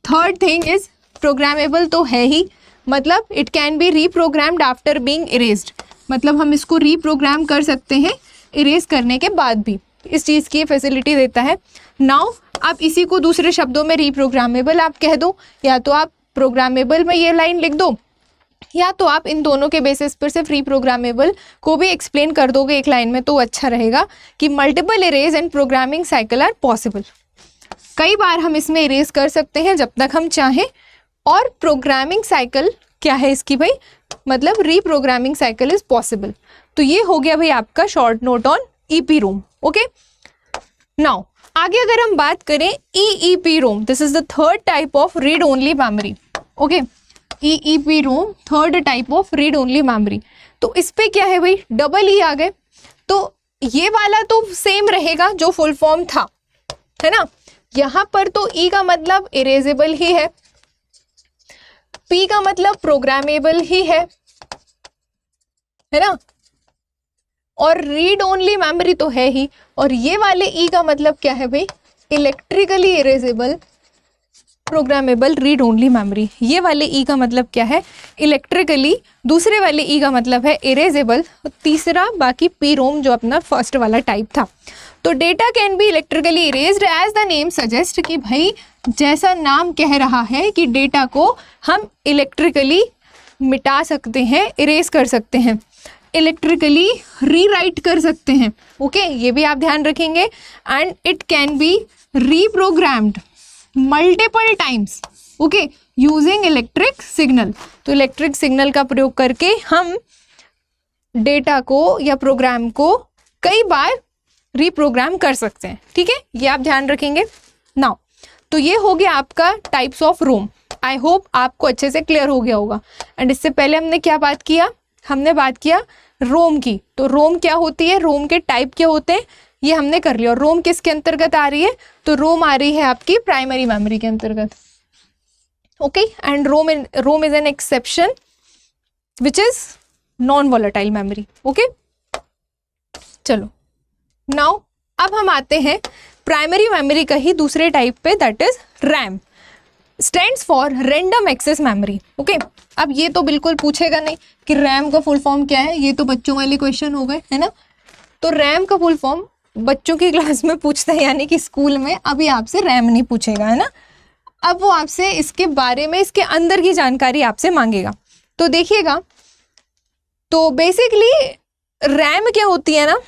third thing is programmable, तो है ही, मतलब it can be reprogrammed after being erased, मतलब हम इसको रीप्रोग्राम कर सकते हैं इरेज करने के बाद भी, इस चीज़ की फैसिलिटी देता है। नाउ आप इसी को दूसरे शब्दों में रीप्रोग्रामेबल आप कह दो, या तो आप प्रोग्रामेबल में ये लाइन लिख दो, या तो आप इन दोनों के बेसिस पर सिर्फ रीप्रोग्रामेबल को भी एक्सप्लेन कर दोगे एक लाइन में, तो अच्छा रहेगा कि multiple erase and programming cycle are possible. कई बार हम इसमें इरेज कर सकते हैं जब तक हम चाहें, और प्रोग्रामिंग साइकिल क्या है इसकी भाई? मतलब रीप्रोग्रामिंग साइकिल इज पॉसिबल। तो ये हो गया भाई आपका short note on EPROM. Okay, now आगे अगर हम बात करें EEPROM, this is the third type of read only memory. Okay, EEPROM third type of read only memory. तो इस पे क्या है भाई? डबल ई आ गए। तो ये वाला तो सेम रहेगा जो फुल फॉर्म था, है ना। यहाँ पर तो ई का मतलब इरेजेबल ही है, पी का मतलब प्रोग्रामेबल ही है ना, और रीड ओनली मेमोरी तो है ही। और ये वाले ई का मतलब क्या है भाई? Electrically erasable programmable read only memory. ये वाले ई का मतलब क्या है? इलेक्ट्रिकली। दूसरे वाले ई का मतलब है इरेजेबल। तीसरा बाकी पी रोम जो अपना फर्स्ट वाला टाइप था। तो data can be electrically erased as the name suggest, कि भाई जैसा नाम कह रहा है कि डेटा को हम इलेक्ट्रिकली मिटा सकते हैं, इरेज कर सकते हैं, इलेक्ट्रिकली रीराइट कर सकते हैं। ओके, ये भी आप ध्यान रखेंगे। And it can be reprogrammed multiple times, okay, using electric signal. तो इलेक्ट्रिक सिग्नल का प्रयोग करके हम डेटा को या प्रोग्राम को कई बार रीप्रोग्राम कर सकते हैं, ठीक है, ये आप ध्यान रखेंगे। नाउ तो ये हो गया आपका types of ROM. I hope आपको अच्छे से क्लियर हो गया होगा। एंड इससे पहले हमने क्या बात किया? हमने बात किया रोम की। तो रोम क्या होती है, रोम के टाइप क्या होते हैं, ये हमने कर लिया। और रोम किसके अंतर्गत आ रही है? तो रोम आ रही है आपकी प्राइमरी मेमोरी के अंतर्गत। Okay, and ROM is an exception which is non volatile memory. Okay, चलो नाउ अब हम आते हैं प्राइमरी मेमोरी का ही दूसरे टाइप पे, that is RAM, stands for random access memory. Okay, अब ये तो बिल्कुल पूछेगा नहीं कि रैम का फुल फॉर्म क्या है, ये तो बच्चों वाले क्वेश्चन हो गए, है ना। तो रैम का फुल फॉर्म बच्चों की क्लास में पूछते हैं, यानी कि स्कूल में। अभी आपसे रैम नहीं पूछेगा, है ना। अब वो आपसे इसके बारे में, इसके अंदर की जानकारी आपसे मांगेगा। तो देखिएगा, तो बेसिकली रैम क्या होती है ना,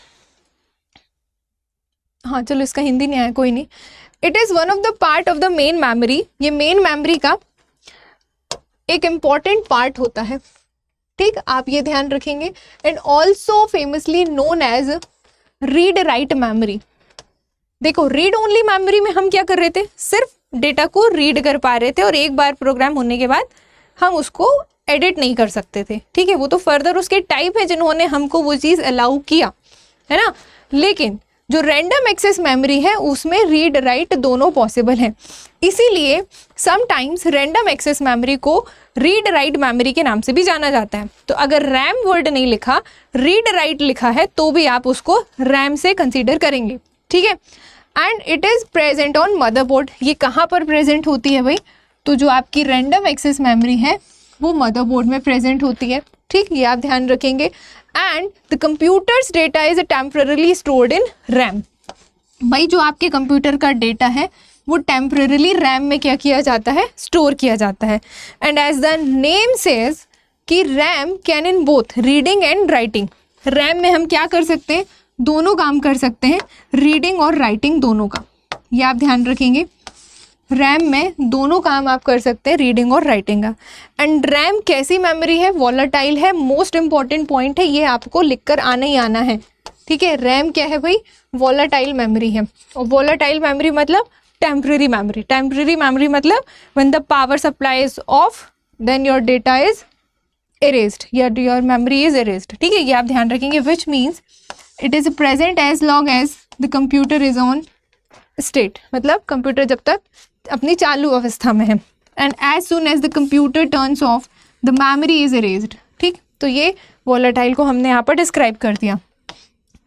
हाँ चलो इसका हिंदी नहीं आया, कोई नहीं। It is one of the part of the main memory. ये मेन मेमोरी का एक इम्पॉर्टेंट पार्ट होता है, ठीक, आप ये ध्यान रखेंगे। And also famously known as read write memory. देखो, रीड ओनली मेमोरी में हम क्या कर रहे थे? सिर्फ डेटा को रीड कर पा रहे थे, और एक बार प्रोग्राम होने के बाद हम उसको एडिट नहीं कर सकते थे, ठीक है। वो तो फर्दर उसके टाइप है जिन्होंने हमको वो चीज़ अलाउ किया, है ना। लेकिन जो रैंडम एक्सेस मेमोरी है उसमें रीड राइट दोनों पॉसिबल है, इसीलिए समटाइम्स रैंडम एक्सेस मेमोरी को रीड राइट मेमोरी के नाम से भी जाना जाता है। तो अगर रैम वर्ड नहीं लिखा, रीड राइट लिखा है, तो भी आप उसको रैम से कंसीडर करेंगे, ठीक है। And it is present on motherboard. ये कहाँ पर प्रेजेंट होती है भाई? तो जो आपकी रैंडम एक्सेस मेमोरी है वो मदरबोर्ड में प्रेजेंट होती है, ठीक, ये आप ध्यान रखेंगे। And the computers data is temporarily stored in RAM. भाई जो आपके कंप्यूटर का डेटा है वो टेम्पररीली रैम में क्या किया जाता है? स्टोर किया जाता है। And as the name says कि RAM can in both reading and writing. RAM में हम क्या कर सकते हैं? दोनों काम कर सकते हैं, रीडिंग और राइटिंग दोनों का, ये आप ध्यान रखेंगे। रैम में दोनों काम आप कर सकते हैं, रीडिंग और राइटिंग का। एंड रैम कैसी मेमोरी है? वॉलेटाइल है। मोस्ट इंपॉर्टेंट पॉइंट है, ये आपको लिखकर आना ही आना है, ठीक है। रैम क्या है भाई? वॉलेटाइल मेमोरी है। और वॉलेटाइल मेमोरी मतलब टेम्पररी मेमोरी। टेम्पररी मेमोरी मतलब when the power supply is off then your data is erased या योर मेमोरी इज इरेज्ड, ठीक है, ये आप ध्यान रखेंगे। Which means it is present as long as the computer is on state, मतलब कंप्यूटर जब तक अपनी चालू अवस्था में है। And as soon as the computer turns off the memory is erased, ठीक। तो ये वॉलेटाइल को हमने यहाँ पर डिस्क्राइब कर दिया।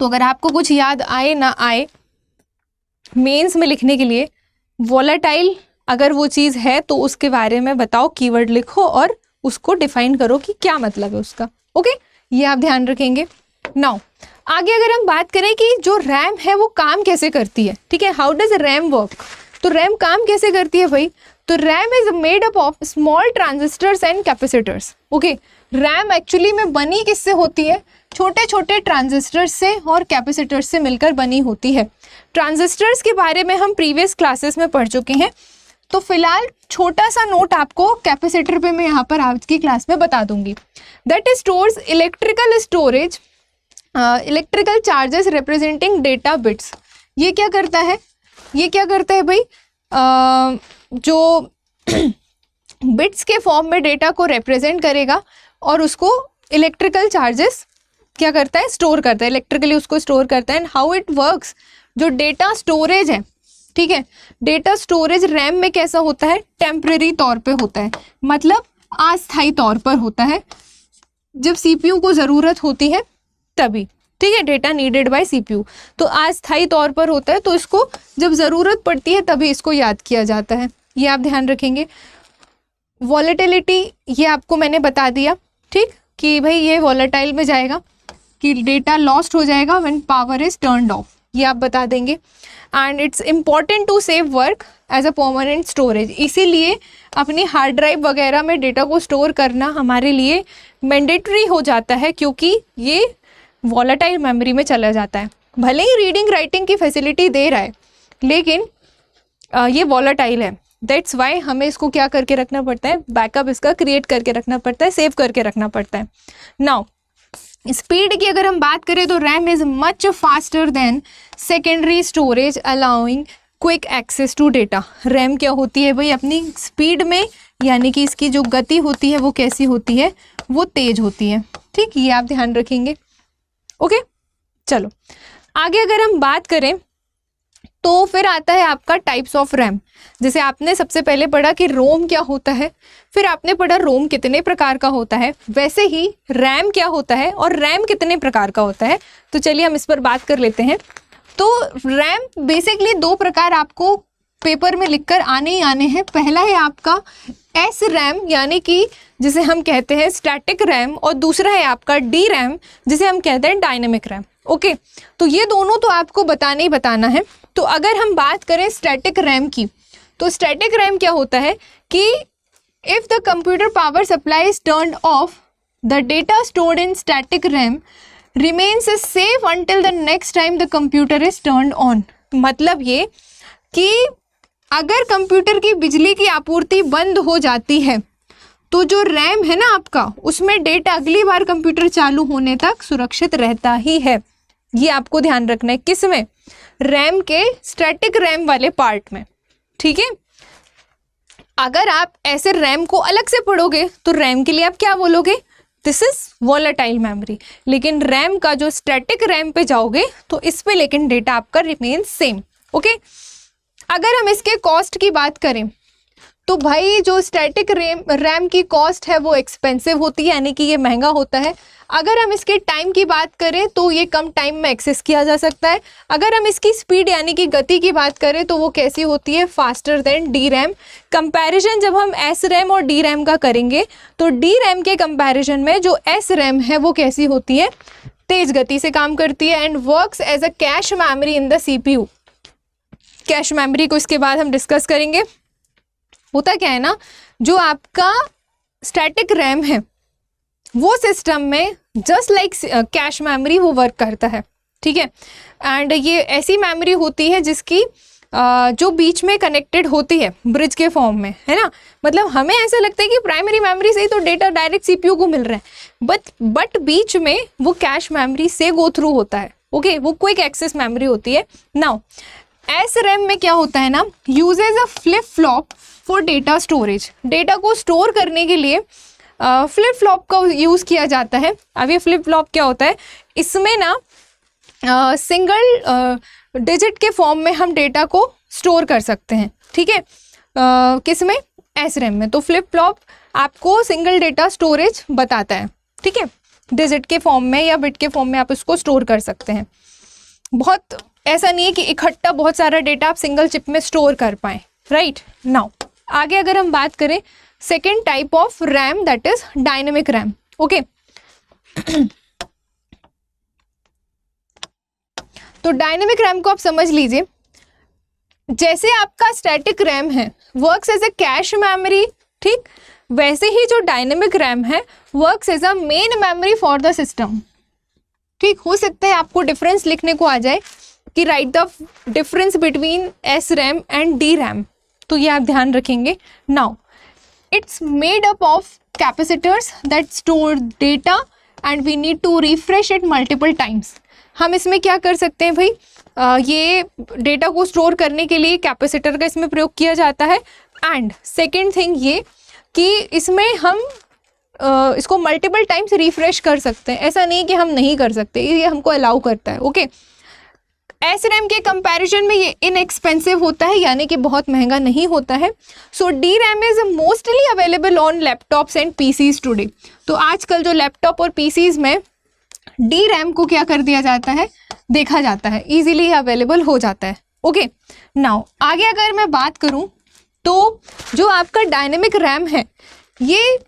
तो अगर आपको कुछ याद आए ना आए मेंस में लिखने के लिए, वॉलेटाइल अगर वो चीज़ है तो उसके बारे में बताओ, कीवर्ड लिखो और उसको डिफाइन करो कि क्या मतलब है उसका, ओके, ये आप ध्यान रखेंगे। नाउ आगे अगर हम बात करें कि जो रैम है वो काम कैसे करती है, ठीक है, हाउ डज रैम वर्क। तो रैम काम कैसे करती है भाई? तो RAM is made up of small transistors and capacitors, okay. RAM actually में बनी किससे होती है? छोटे छोटे ट्रांजिस्टर्स से और कैपेसिटर्स से मिलकर बनी होती है। ट्रांजिस्टर्स के बारे में हम प्रीवियस क्लासेस में पढ़ चुके हैं, तो फिलहाल छोटा सा नोट आपको कैपेसिटर पे मैं यहाँ पर आज की क्लास में बता दूंगी। That stores electrical storage, electrical charges representing data bits. ये क्या करता है? ये क्या करता है भाई? जो बिट्स के फॉर्म में डेटा को रिप्रेजेंट करेगा और उसको इलेक्ट्रिकल चार्जेस क्या करता है? स्टोर करता है, इलेक्ट्रिकली उसको स्टोर करता है। एंड हाउ इट वर्क्स, जो डेटा स्टोरेज है, ठीक है, डेटा स्टोरेज रैम में कैसा होता है? टेम्परेरी तौर पे होता है, मतलब अस्थायी तौर पर होता है। जब सीपीयू को ज़रूरत होती है तभी, ठीक है, डेटा नीडेड बाय सीपीयू, तो अस्थायी तौर पर होता है। तो इसको जब ज़रूरत पड़ती है तभी इसको याद किया जाता है, ये आप ध्यान रखेंगे। वॉलेटिलिटी ये आपको मैंने बता दिया, ठीक, कि भाई ये वॉलेटाइल में जाएगा, कि डेटा लॉस्ट हो जाएगा when power is turned off, ये आप बता देंगे। And it's important to save work as a permanent storage, इसीलिए अपनी हार्ड ड्राइव वगैरह में डेटा को स्टोर करना हमारे लिए मैंडेटरी हो जाता है, क्योंकि ये वॉलेटाइल मेमोरी में चला जाता है। भले ही रीडिंग राइटिंग की फैसिलिटी दे रहा है, लेकिन ये वॉलेटाइल है, दैट्स वाई हमें इसको क्या करके रखना पड़ता है? बैकअप इसका क्रिएट करके रखना पड़ता है, सेव करके रखना पड़ता है। नाउ स्पीड की अगर हम बात करें तो RAM is much faster than secondary storage allowing quick access to data. RAM क्या होती है भाई? अपनी स्पीड में, यानी कि इसकी जो गति होती है वो कैसी होती है? वो तेज होती है, ठीक, ये आप ध्यान रखेंगे, ओके। चलो आगे अगर हम बात करें तो फिर आता है आपका टाइप्स ऑफ रैम। जैसे आपने सबसे पहले पढ़ा कि रोम क्या होता है, फिर आपने पढ़ा रोम कितने प्रकार का होता है, वैसे ही रैम क्या होता है और रैम कितने प्रकार का होता है। तो चलिए हम इस पर बात कर लेते हैं। तो रैम बेसिकली दो प्रकार आपको पेपर में लिखकर आने ही आने हैं। पहला है आपका एस रैम, यानी कि जिसे हम कहते हैं स्टैटिक रैम, और दूसरा है आपका डी रैम, जिसे हम कहते हैं डायनेमिक रैम, ओके। तो ये दोनों तो आपको बताना ही बताना है। तो अगर हम बात करें स्टैटिक रैम की, तो स्टैटिक रैम क्या होता है कि if the computer power supply is turned of, the data stored in static RAM remains safe until the next time the computer is turned on. मतलब ये कि अगर कंप्यूटर की बिजली की आपूर्ति बंद हो जाती है तो जो रैम है ना आपका, उसमें डेटा अगली बार कंप्यूटर चालू होने तक सुरक्षित रहता ही है। ये आपको ध्यान रखना है, किस में? रैम के स्टैटिक रैम वाले पार्ट में, ठीक है। अगर आप ऐसे रैम को अलग से पढ़ोगे तो रैम के लिए आप क्या बोलोगे? This is volatile memory. लेकिन रैम का जो स्टैटिक रैम पे जाओगे तो इस पे लेकिन डेटा आपका रिमेन सेम। ओके, अगर हम इसके कॉस्ट की बात करें तो भाई जो स्टैटिक रैम की कॉस्ट है वो एक्सपेंसिव होती है, यानी कि ये महंगा होता है। अगर हम इसके टाइम की बात करें तो ये कम टाइम में एक्सेस किया जा सकता है। अगर हम इसकी स्पीड यानी कि गति की बात करें तो वो कैसी होती है, faster than D RAM. Comparison जब हम एस रैम और डी रैम का करेंगे तो डी रैम के कंपैरिजन में जो एस रैम है वो कैसी होती है, तेज गति से काम करती है and works as a cache memory in the CPU. Cache memory को इसके बाद हम डिस्कस करेंगे। होता क्या है ना, जो आपका स्टैटिक रैम है वो सिस्टम में जस्ट लाइक कैश मेमोरी वो वर्क करता है, ठीक है। एंड ये ऐसी मेमोरी होती है जिसकी जो बीच में कनेक्टेड होती है ब्रिज के फॉर्म में, है ना। मतलब हमें ऐसा लगता है कि प्राइमरी मेमोरी से ही तो डेटा डायरेक्ट सीपीयू को मिल रहा है, बट बीच में वो कैश मेमोरी से गो थ्रू होता है। ओके, वो क्विक एक्सेस मेमोरी होती है। नाउ एस रैम में क्या होता है ना, usage a flip flop for data storage. Data को स्टोर करने के लिए फ्लिप फ्लॉप का यूज़ किया जाता है। अब ये फ्लिप फ्लॉप क्या होता है, इसमें ना सिंगल डिजिट के फॉर्म में हम डेटा को स्टोर कर सकते हैं, ठीक है। किस में, एस रैम में। तो फ्लिप फ्लॉप आपको सिंगल डेटा स्टोरेज बताता है, ठीक है। डिजिट के फॉर्म में या बिट के फॉर्म में आप इसको स्टोर कर सकते हैं। बहुत ऐसा नहीं है कि इकट्ठा बहुत सारा डेटा आप सिंगल चिप में स्टोर कर पाएँ, राइट। नाउ आगे अगर हम बात करें second type of RAM, that is dynamic RAM. Okay, तो डायनेमिक रैम को आप समझ लीजिए, जैसे आपका स्टैटिक रैम है works as a cache memory, ठीक, वैसे ही जो डायनेमिक रैम है works as a main memory for the system, ठीक। हो सकता है आपको डिफरेंस लिखने को आ जाए कि right the difference between S RAM and D RAM, तो ये आप ध्यान रखेंगे। Now it's made up of capacitors that store data and we need to refresh it multiple times. हम इसमें क्या कर सकते हैं भाई, ये डेटा को स्टोर करने के लिए कैपेसिटर का इसमें प्रयोग किया जाता है। एंड सेकेंड थिंग ये कि इसमें हम इसको मल्टीपल टाइम्स रिफ्रेश कर सकते हैं। ऐसा नहीं कि हम नहीं कर सकते, ये हमको अलाउ करता है। ओके, एस रैम के कंपैरिजन में ये इनएक्सपेंसिव होता है, यानी कि बहुत महंगा नहीं होता है। So DRAM is mostly available on laptops and PCs today. तो आजकल जो लैपटॉप और पीसीज में डी रैम को क्या कर दिया जाता है, देखा जाता है, इजीली अवेलेबल हो जाता है। ओके, नाउ आगे अगर मैं बात करूं तो जो आपका डायनेमिक रैम है ये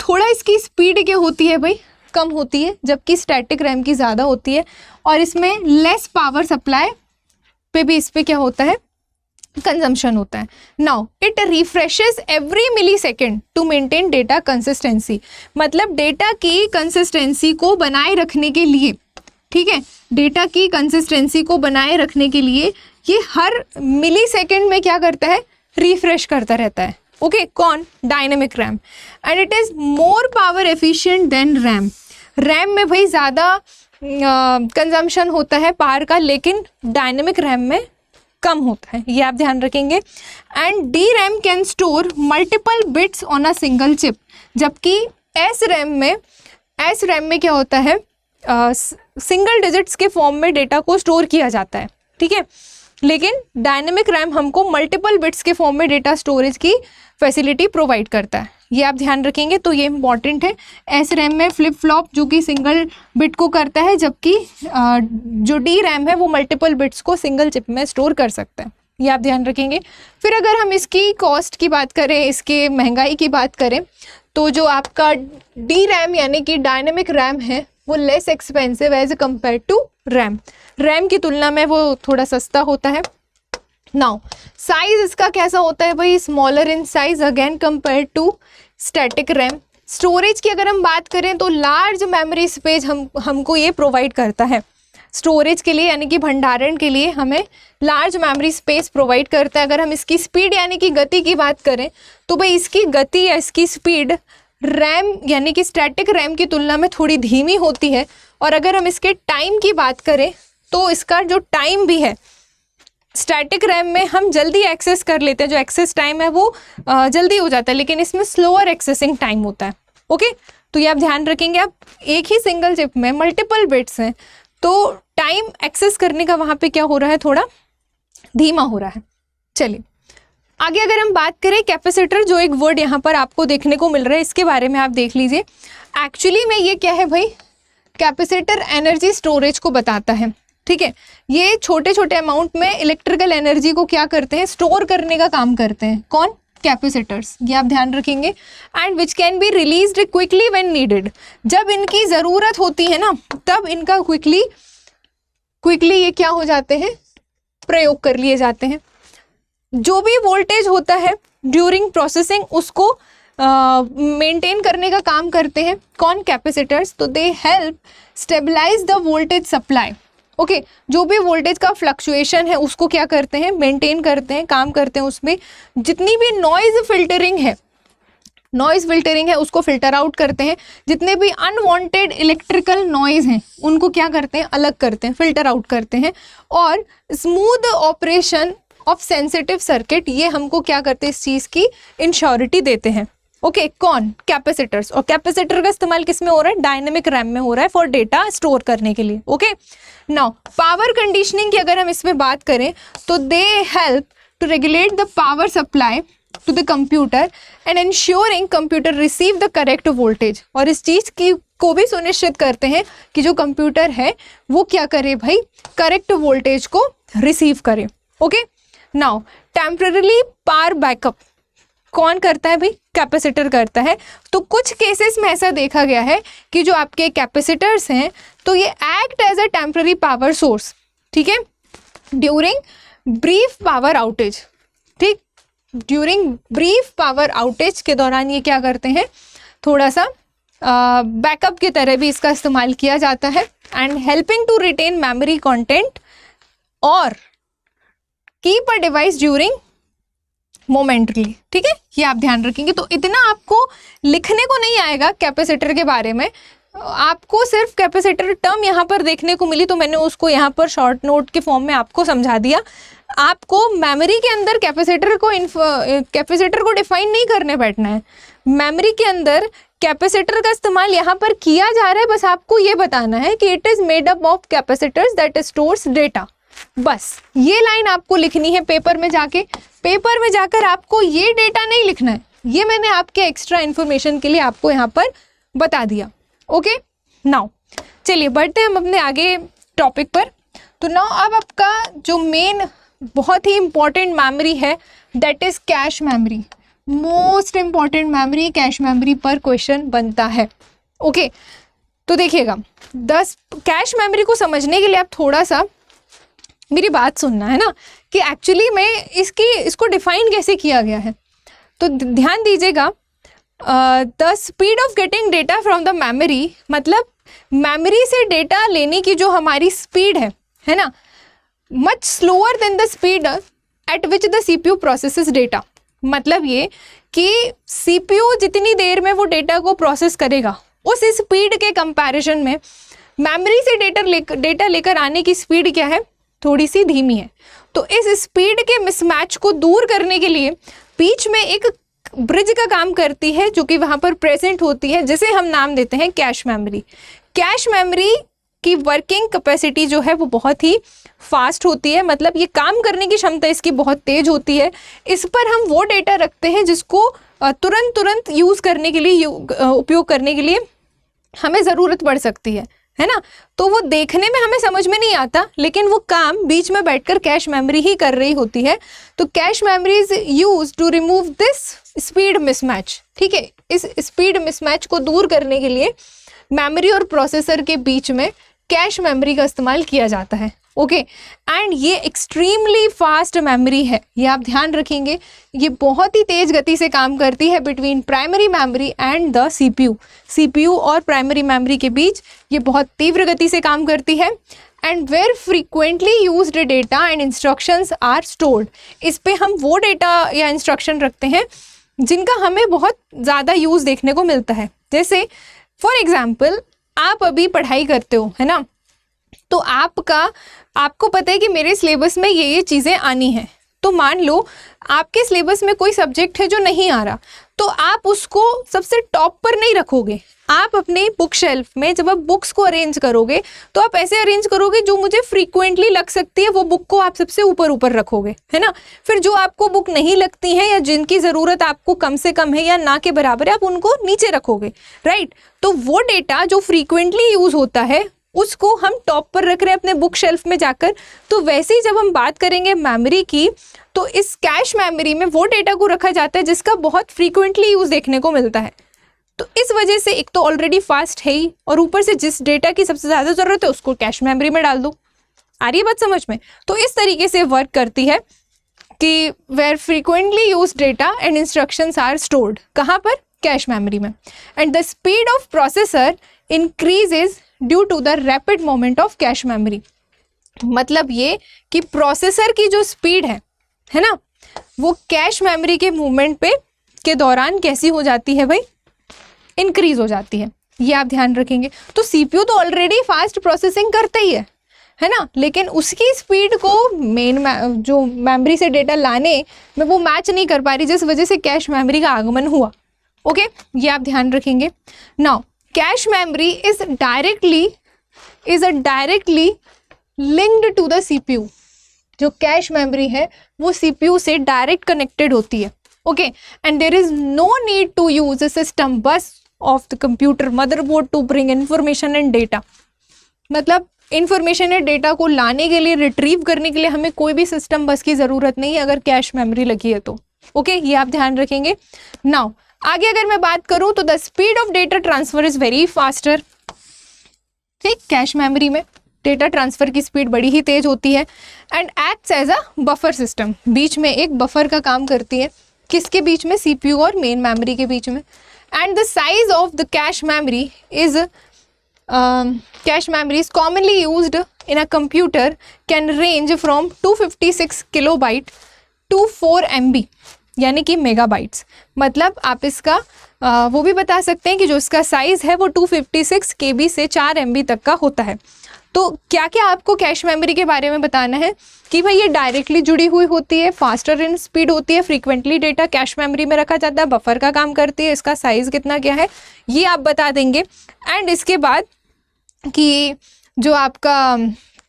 थोड़ा इसकी स्पीड क्या होती है भाई, कम होती है, जबकि स्टैटिक रैम की ज़्यादा होती है। और इसमें लेस पावर सप्लाई पे भी इस पे क्या होता है, कंजम्पशन होता है। Now it refreshes every millisecond to maintain data consistency. मतलब डेटा की कंसिस्टेंसी को बनाए रखने के लिए, ठीक है, डेटा की कंसिस्टेंसी को बनाए रखने के लिए ये हर मिली सेकेंड में क्या करता है, रिफ्रेश करता रहता है। ओके, कौन, dynamic RAM. And it is more power efficient then RAM. RAM में भाई ज़्यादा कंजम्पशन होता है पावर का, लेकिन डायनेमिक रैम में कम होता है, ये आप ध्यान रखेंगे। And D RAM can store multiple beads on a single chip, जबकि एस रैम में क्या होता है, सिंगल डिजिट्स के फॉर्म में डेटा को स्टोर किया जाता है, ठीक है। लेकिन डायनेमिक रैम हमको मल्टीपल बिट्स के फॉर्म में डेटा स्टोरेज की फैसिलिटी प्रोवाइड करता है, ये आप ध्यान रखेंगे। तो ये इंपॉर्टेंट है। एस रैम में फ्लिप फ्लॉप जो कि सिंगल बिट को करता है, जबकि जो डी रैम है वो मल्टीपल बिट्स को सिंगल चिप में स्टोर कर सकता है, ये आप ध्यान रखेंगे। फिर अगर हम इसकी कॉस्ट की बात करें, इसके महंगाई की बात करें, तो जो आपका डी रैम यानी कि डायनेमिक रैम है वो less expensive as compare to RAM. RAM की तुलना में वो थोड़ा सस्ता होता है। नाउ साइज इसका कैसा होता है भाई, smaller in size again compare to static RAM. Storage की अगर हम बात करें तो लार्ज मेमोरी स्पेस हमको ये प्रोवाइड करता है स्टोरेज के लिए, यानी कि भंडारण के लिए हमें लार्ज मेमोरी स्पेस प्रोवाइड करता है। अगर हम इसकी स्पीड यानी कि गति की बात करें तो भाई इसकी गति या इसकी स्पीड रैम यानी कि स्टैटिक रैम की तुलना में थोड़ी धीमी होती है। और अगर हम इसके टाइम की बात करें तो इसका जो टाइम भी है, स्टैटिक रैम में हम जल्दी एक्सेस कर लेते हैं, जो एक्सेस टाइम है वो जल्दी हो जाता है, लेकिन इसमें स्लोअर एक्सेसिंग टाइम होता है। ओके, तो ये आप ध्यान रखेंगे। आप एक ही सिंगल चिप में मल्टीपल बिट्स हैं तो टाइम एक्सेस करने का वहाँ पे क्या हो रहा है, थोड़ा धीमा हो रहा है। चलिए आगे अगर हम बात करें कैपेसिटर, जो एक वर्ड यहाँ पर आपको देखने को मिल रहा है, इसके बारे में आप देख लीजिए। एक्चुअली में ये क्या है भाई, कैपेसिटर एनर्जी स्टोरेज को बताता है, ठीक है। ये छोटे छोटे अमाउंट में इलेक्ट्रिकल एनर्जी को क्या करते हैं, स्टोर करने का काम करते हैं। कौन, कैपेसिटर्स, ये आप ध्यान रखेंगे। And which can be released quickly when needed, जब इनकी ज़रूरत होती है ना तब इनका क्विकली ये क्या हो जाते हैं, प्रयोग कर लिए जाते हैं। जो भी वोल्टेज होता है ड्यूरिंग प्रोसेसिंग उसको मेंटेन करने का काम करते हैं कौन, कैपेसिटर्स। तो they help stabilize the voltage supply. Okay, जो भी वोल्टेज का फ्लक्चुएशन है उसको क्या करते हैं, मेंटेन करते हैं, काम करते हैं। उसमें जितनी भी नॉइज फिल्टरिंग है उसको फिल्टर आउट करते हैं। जितने भी अनवांटेड इलेक्ट्रिकल नॉइज हैं उनको क्या करते हैं, अलग करते हैं, फिल्टर आउट करते हैं। और smooth operation of sensitive circuit, ये हमको क्या करते हैं, इस चीज़ की इंश्योरिटी देते हैं। ओके, कौन, कैपेसिटर्स। और कैपेसिटर का इस्तेमाल किस में हो रहा है, डायनेमिक रैम में हो रहा है, फॉर डेटा स्टोर करने के लिए। ओके, नाउ पावर कंडीशनिंग की अगर हम इसमें बात करें तो they help to regulate the power supply to the computer and insuring computer receive the correct voltage. और इस चीज़ की को भी सुनिश्चित करते हैं कि जो कंप्यूटर है वो क्या करे भाई, करेक्ट वोल्टेज को रिसीव करे। Okay, now temporary power backup कौन करता है भाई, कैपेसिटर करता है। तो कुछ केसेस में ऐसा देखा गया है कि जो आपके कैपेसिटर्स हैं तो ये act as a temporary power source, ठीक है, ड्यूरिंग ब्रीफ पावर आउटेज। ठीक, ड्यूरिंग ब्रीफ पावर आउटेज के दौरान ये क्या करते हैं, थोड़ा सा बैकअप की तरह भी इसका इस्तेमाल किया जाता है। And helping to retain memory content और keep a device during momently. ठीक है, ये आप ध्यान रखेंगे। तो इतना आपको लिखने को नहीं आएगा कैपेसिटर के बारे में, आपको सिर्फ कैपेसिटर टर्म यहाँ पर देखने को मिली तो मैंने उसको यहाँ पर शॉर्ट नोट के फॉर्म में आपको समझा दिया। आपको मेमोरी के अंदर कैपेसिटर को डिफाइन नहीं करने बैठना है। मेमोरी के अंदर कैपेसिटर का इस्तेमाल यहाँ पर किया जा रहा है, बस आपको ये बताना है कि it is made up of capacitors that stores data. बस ये लाइन आपको लिखनी है पेपर में जाके। पेपर में जाकर आपको ये डेटा नहीं लिखना है, ये मैंने आपके एक्स्ट्रा इन्फॉर्मेशन के लिए आपको यहाँ पर बता दिया। ओके, नाउ चलिए बढ़ते हैं हम अपने आगे टॉपिक पर। तो नाउ अब आपका जो मेन बहुत ही इंपॉर्टेंट मेमोरी है that is cache memory. Most important memory cache memory पर क्वेश्चन बनता है। ओके, तो देखिएगा 10 कैश मेमोरी को समझने के लिए आप थोड़ा सा मेरी बात सुनना है ना कि एक्चुअली में इसको डिफाइन कैसे किया गया है। तो ध्यान दीजिएगा, the speed of getting data from the memory, मतलब मेमोरी से डेटा लेने की जो हमारी स्पीड है ना, much slower then the speed at which the CPU processes data. मतलब ये कि सीपीयू जितनी देर में वो डेटा को प्रोसेस करेगा उस स्पीड के कंपैरिजन में मेमोरी से डेटा लेकर आने की स्पीड क्या है, थोड़ी सी धीमी है। तो इस स्पीड के मिसमैच को दूर करने के लिए बीच में एक ब्रिज का काम करती है जो कि वहाँ पर प्रेजेंट होती है, जिसे हम नाम देते हैं कैश मेमोरी। कैश मेमोरी की वर्किंग कैपेसिटी जो है वो बहुत ही फास्ट होती है, मतलब ये काम करने की क्षमता इसकी बहुत तेज होती है। इस पर हम वो डेटा रखते हैं जिसको तुरंत यूज़ करने के लिए, उपयोग करने के लिए हमें ज़रूरत पड़ सकती है ना। तो वो देखने में हमें समझ में नहीं आता, लेकिन वो काम बीच में बैठकर कैश मेमोरी ही कर रही होती है। तो cache memory is use to remove this speed mismatch. ठीक है, इस स्पीड मिसमैच को दूर करने के लिए मेमोरी और प्रोसेसर के बीच में कैश मेमोरी का इस्तेमाल किया जाता है। ओके, एंड ये एक्सट्रीमली फास्ट मेमोरी है, ये आप ध्यान रखेंगे। ये बहुत ही तेज गति से काम करती है between primary memory and the CPU और प्राइमरी मेमोरी के बीच ये बहुत तीव्र गति से काम करती है। And where frequently used data and instructions are stored. इस पे हम वो डेटा या इंस्ट्रक्शन रखते हैं जिनका हमें बहुत ज़्यादा यूज़ देखने को मिलता है। जैसे फॉर एग्जाम्पल, आप अभी पढ़ाई करते हो, है ना, तो आपको पता है कि मेरे सिलेबस में ये चीज़ें आनी हैं। तो मान लो आपके सिलेबस में कोई सब्जेक्ट है जो नहीं आ रहा, तो आप उसको सबसे टॉप पर नहीं रखोगे। आप अपने बुक शेल्फ में जब आप बुक्स को अरेंज करोगे तो आप ऐसे अरेंज करोगे जो मुझे फ्रीक्वेंटली लग सकती है वो बुक को आप सबसे ऊपर ऊपर रखोगे, है ना। फिर जो आपको बुक नहीं लगती हैं या जिनकी ज़रूरत आपको कम से कम है या ना के बराबर है आप उनको नीचे रखोगे, राइट। तो वो डेटा जो फ्रीक्वेंटली यूज़ होता है उसको हम टॉप पर रख रहे हैं अपने बुक शेल्फ में जाकर। तो वैसे ही जब हम बात करेंगे मेमोरी की, तो इस कैश मेमोरी में वो डेटा को रखा जाता है जिसका बहुत फ्रीक्वेंटली यूज़ देखने को मिलता है। तो इस वजह से एक तो ऑलरेडी फास्ट है ही, और ऊपर से जिस डेटा की सबसे ज़्यादा ज़रूरत है उसको कैश मेमोरी में डाल दो। आ रही है बात समझ में? तो इस तरीके से वर्क करती है कि where frequently use data and instructions are stored, कहाँ पर? कैश मेमोरी में। And the speed of processor increases due to the rapid moment of cache memory. मतलब ये कि प्रोसेसर की जो स्पीड है ना, वो कैश मेमोरी के मूवमेंट पे के दौरान कैसी हो जाती है भाई? इंक्रीज हो जाती है। ये आप ध्यान रखेंगे। तो सीपीयू तो ऑलरेडी फास्ट प्रोसेसिंग करता ही है ना, लेकिन उसकी स्पीड को जो मेमोरी से डेटा लाने में वो मैच नहीं कर पा रही, जिस वजह से कैश मेमोरी का आगमन हुआ। ओके, ये आप ध्यान रखेंगे। Now cache memory is directly linked to the CPU. जो कैश मेमोरी है वो सीपीयू से डायरेक्ट कनेक्टेड होती है। Okay, and there is no need to use a system bus of the computer motherboard to bring information and data. मतलब इंफॉर्मेशन एंड डेटा को लाने के लिए, रिट्रीव करने के लिए हमें कोई भी सिस्टम बस की ज़रूरत नहीं है अगर कैश मेमोरी लगी है तो। ओके, ये आप ध्यान रखेंगे। नाउ आगे अगर मैं बात करूं तो the speed of data transfer is very faster. ठीक, कैश मेमोरी में डेटा ट्रांसफर की स्पीड बड़ी ही तेज होती है and acts as a buffer system. बीच में एक बफर का काम करती है। किसके बीच में? सीपीयू और मेन मेमोरी के बीच में। And the size of the cache memory is commonly used in a computer can range from 256 kilobyte to 4 MB यानी कि मेगाबाइट्स। मतलब आप इसका वो भी बता सकते हैं कि जो इसका साइज़ है वो 256 KB से 4 MB तक का होता है। तो क्या क्या आपको कैश मेमोरी के बारे में बताना है कि भाई ये डायरेक्टली जुड़ी हुई होती है, फास्टर इन स्पीड होती है, फ्रीक्वेंटली डेटा कैश मेमोरी में रखा जाता है, बफर का काम करती है, इसका साइज़ कितना क्या है ये आप बता देंगे। एंड इसके बाद कि जो आपका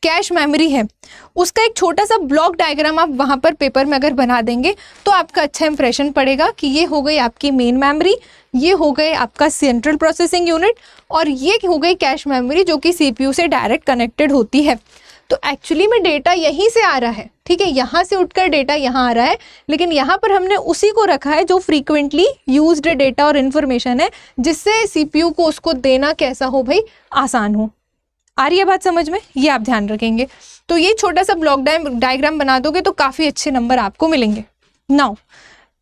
कैश मेमोरी है उसका एक छोटा सा ब्लॉक डायग्राम आप वहाँ पर पेपर में अगर बना देंगे तो आपका अच्छा इंप्रेशन पड़ेगा कि ये हो गई आपकी मेन मेमोरी, ये हो गए आपका सेंट्रल प्रोसेसिंग यूनिट और ये हो गई कैश मेमोरी जो कि सीपीयू से डायरेक्ट कनेक्टेड होती है। तो एक्चुअली में डेटा यहीं से आ रहा है, ठीक है, यहाँ से उठकर डेटा यहाँ आ रहा है, लेकिन यहाँ पर हमने उसी को रखा है जो फ्रीक्वेंटली यूज्ड डेटा और इन्फॉर्मेशन है, जिससे सीपीयू को उसको देना कैसा हो भाई, आसान हो। आ रही है बात समझ में? ये आप ध्यान रखेंगे। तो ये छोटा सा ब्लॉक डायग्राम बना दोगे तो काफ़ी अच्छे नंबर आपको मिलेंगे। नाउ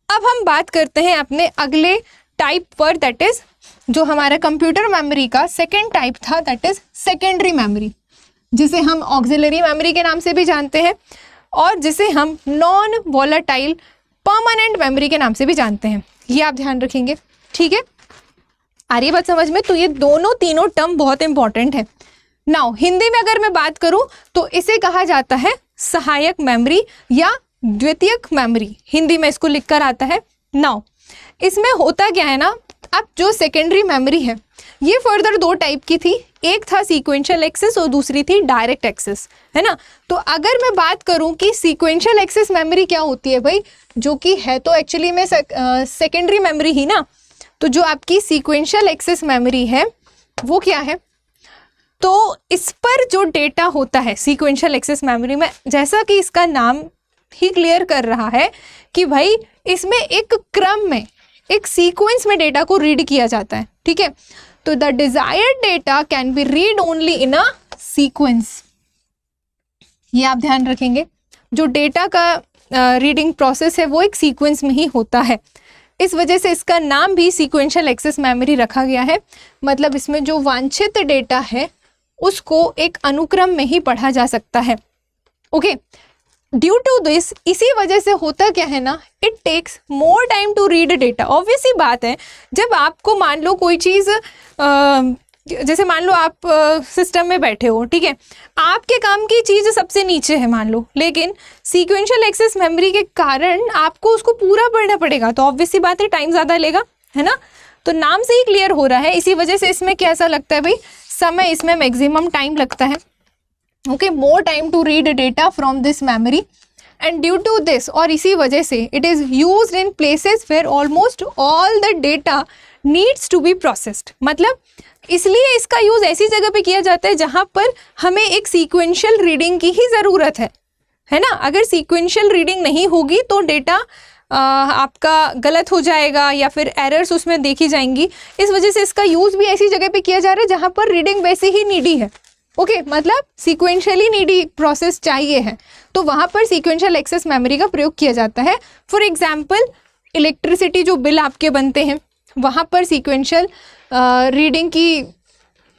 अब हम बात करते हैं अपने अगले टाइप पर, दैट इज जो हमारा कंप्यूटर मेमोरी का सेकेंड टाइप था, दैट इज सेकेंडरी मेमोरी, जिसे हम ऑक्सिलरी मेमोरी के नाम से भी जानते हैं और जिसे हम नॉन वॉलेटाइल परमानेंट मेमोरी के नाम से भी जानते हैं। ये आप ध्यान रखेंगे, ठीक है। आ रही है बात समझ में? तो ये तीनों टर्म बहुत इंपॉर्टेंट है। नाउ हिंदी में अगर मैं बात करूं तो इसे कहा जाता है सहायक मेमोरी या द्वितीयक मेमोरी, हिंदी में इसको लिखकर आता है। नाउ इसमें होता क्या है ना, अब जो सेकेंडरी मेमोरी है ये फर्दर दो टाइप की थी, एक था सीक्वेंशियल एक्सेस और दूसरी थी डायरेक्ट एक्सेस, है ना। तो अगर मैं बात करूं कि सीक्वेंशियल एक्सेस मेमोरी क्या होती है भाई, जो कि है तो एक्चुअली में सेकेंडरी मेमोरी ही ना, तो जो आपकी सीक्वेंशियल एक्सेस मेमोरी है वो क्या है, तो इस पर जो डेटा होता है सीक्वेंशियल एक्सेस मेमोरी में, जैसा कि इसका नाम ही क्लियर कर रहा है कि भाई इसमें एक क्रम में, एक सीक्वेंस में डेटा को रीड किया जाता है, ठीक है। तो the desired data can be read only in a sequence. ये आप ध्यान रखेंगे, जो डेटा का रीडिंग प्रोसेस है वो एक सीक्वेंस में ही होता है, इस वजह से इसका नाम भी सीक्वेंशियल एक्सेस मेमोरी रखा गया है। मतलब इसमें जो वांछित डेटा है उसको एक अनुक्रम में ही पढ़ा जा सकता है। ओके, ड्यू टू दिस, इसी वजह से होता क्या है ना, it takes more time to read data. Obvious ही बात है, जब आपको मान लो कोई चीज़ जैसे मान लो आप सिस्टम में बैठे हो, ठीक है, आपके काम की चीज़ सबसे नीचे है मान लो, लेकिन सीक्वेंशियल एक्सेस मेमोरी के कारण आपको उसको पूरा पढ़ना पड़ेगा, तो ऑब्वियस सी बात है टाइम ज़्यादा लेगा, है ना। तो नाम से ही क्लियर हो रहा है, इसी वजह से इसमें कैसा लगता है भाई, समय इसमें मैक्सिमम टाइम लगता है। Okay, more time to read data from this memory and due to this, और इसी वजह से it is used in places where almost all the data needs to be processed. मतलब इसलिए इसका यूज़ ऐसी जगह पे किया जाता है जहाँ पर हमें एक सीक्वेंशियल रीडिंग की ही ज़रूरत है ना। अगर सीक्वेंशियल रीडिंग नहीं होगी तो डेटा आपका गलत हो जाएगा या फिर एरर्स उसमें देखी जाएंगी। इस वजह से इसका यूज़ भी ऐसी जगह पे किया जा रहा है जहाँ पर रीडिंग वैसे ही नीडी है। ओके, मतलब सीक्वेंशियली नीडी प्रोसेस चाहिए है, तो वहाँ पर सीक्वेंशियल एक्सेस मेमोरी का प्रयोग किया जाता है। फॉर एग्जाम्पल इलेक्ट्रिसिटी जो बिल आपके बनते हैं, वहाँ पर सीक्वेंशियल रीडिंग की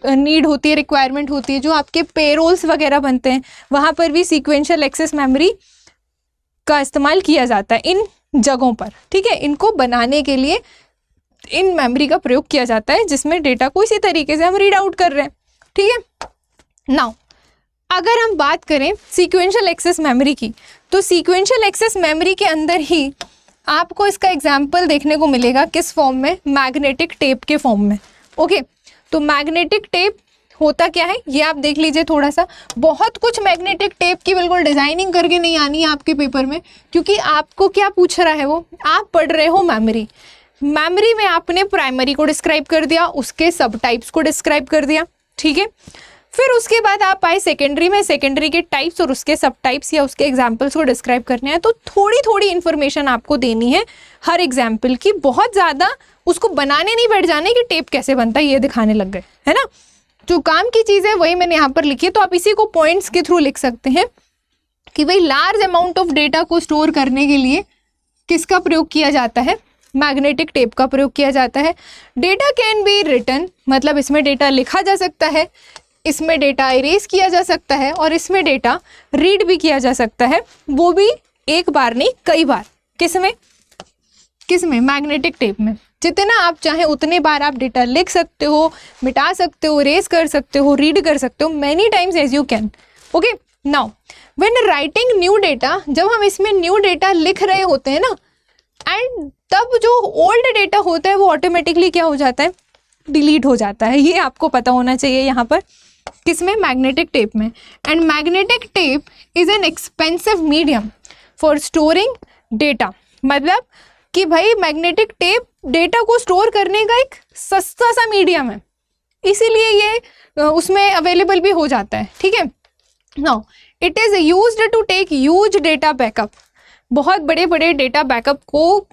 नीड होती है, रिक्वायरमेंट होती है। जो आपके पेरोल्स वगैरह बनते हैं, वहाँ पर भी सीक्वेंशियल एक्सेस मेमोरी का इस्तेमाल किया जाता है इन जगहों पर, ठीक है। इनको बनाने के लिए इन मेमोरी का प्रयोग किया जाता है जिसमें डेटा को इसी तरीके से हम रीड आउट कर रहे हैं, ठीक है। नाउ अगर हम बात करें सीक्वेंशियल एक्सेस मेमोरी की, तो सीक्वेंशियल एक्सेस मेमोरी के अंदर ही आपको इसका एग्जाम्पल देखने को मिलेगा, किस फॉर्म में, मैग्नेटिक टेप के फॉर्म में। ओके, तो मैग्नेटिक टेप होता क्या है ये आप देख लीजिए थोड़ा सा। बहुत कुछ मैग्नेटिक टेप की बिल्कुल डिजाइनिंग करके नहीं आनी है आपके पेपर में, क्योंकि आपको क्या पूछ रहा है वो, आप पढ़ रहे हो मेमोरी। मेमोरी में आपने प्राइमरी को डिस्क्राइब कर दिया, उसके सब टाइप्स को डिस्क्राइब कर दिया, ठीक है। फिर उसके बाद आप आए सेकेंडरी में, सेकेंडरी के टाइप्स और उसके सब टाइप्स या उसके एग्जाम्पल्स को डिस्क्राइब करने हैं। तो थोड़ी थोड़ी इन्फॉर्मेशन आपको देनी है हर एग्जाम्पल की, बहुत ज़्यादा उसको बनाने नहीं बैठ जाने कि टेप कैसे बनता है ये दिखाने लग गए, है ना। जो काम की चीज़ है वही मैंने यहाँ पर लिखी है, तो आप इसी को पॉइंट्स के थ्रू लिख सकते हैं कि भाई लार्ज अमाउंट ऑफ डेटा को स्टोर करने के लिए किसका प्रयोग किया जाता है, मैग्नेटिक टेप का प्रयोग किया जाता है। डेटा कैन बी रिटन, मतलब इसमें डेटा लिखा जा सकता है, इसमें डेटा इरेज किया जा सकता है और इसमें डेटा रीड भी किया जा सकता है, वो भी एक बार नहीं कई बार। किसमें मैग्नेटिक टेप में जितना आप चाहें उतने बार आप डेटा लिख सकते हो, मिटा सकते हो, इरेज कर सकते हो, रीड कर सकते हो, many times as you can. Okay, now when writing new data, जब हम इसमें न्यू डेटा लिख रहे होते हैं ना, एंड तब जो ओल्ड डेटा होता है वो ऑटोमेटिकली क्या हो जाता है, डिलीट हो जाता है। ये आपको पता होना चाहिए यहाँ पर, किसमें, मैग्नेटिक टेप में। And magnetic tape is an expensive medium for storing data, मतलब कि भाई मैग्नेटिक टेप डेटा को स्टोर करने का एक सस्ता सा मीडियम है, इसीलिए ये उसमें अवेलेबल भी हो जाता है, ठीक है। Now it is used to take huge data backup, बहुत बड़े बड़े डेटा बैकअप को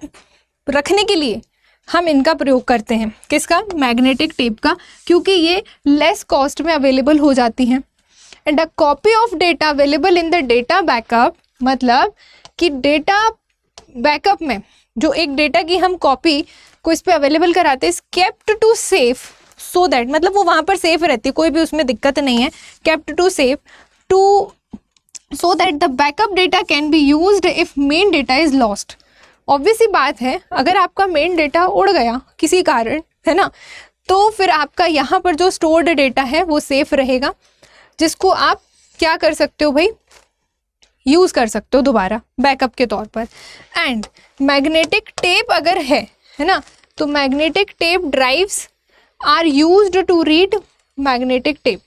रखने के लिए हम इनका प्रयोग करते हैं, किसका, मैग्नेटिक टेप का, क्योंकि ये लेस कॉस्ट में अवेलेबल हो जाती हैं। And a copy of data available in the data backup, मतलब कि डेटा बैकअप में जो एक डेटा की हम कॉपी को इस पे अवेलेबल कराते हैं, kept to safe so that, मतलब वो वहाँ पर सेफ रहती है, कोई भी उसमें दिक्कत नहीं है, kept to safe to so that the backup data can be used if main data is lost. Obvious सी बात है, अगर आपका मेन डेटा उड़ गया किसी कारण, है ना, तो फिर आपका यहाँ पर जो स्टोर्ड डेटा है वो सेफ रहेगा, जिसको आप क्या कर सकते हो भाई, यूज़ कर सकते हो दोबारा बैकअप के तौर पर। एंड मैग्नेटिक टेप अगर है ना, तो magnetic tape drives are used to read magnetic tape,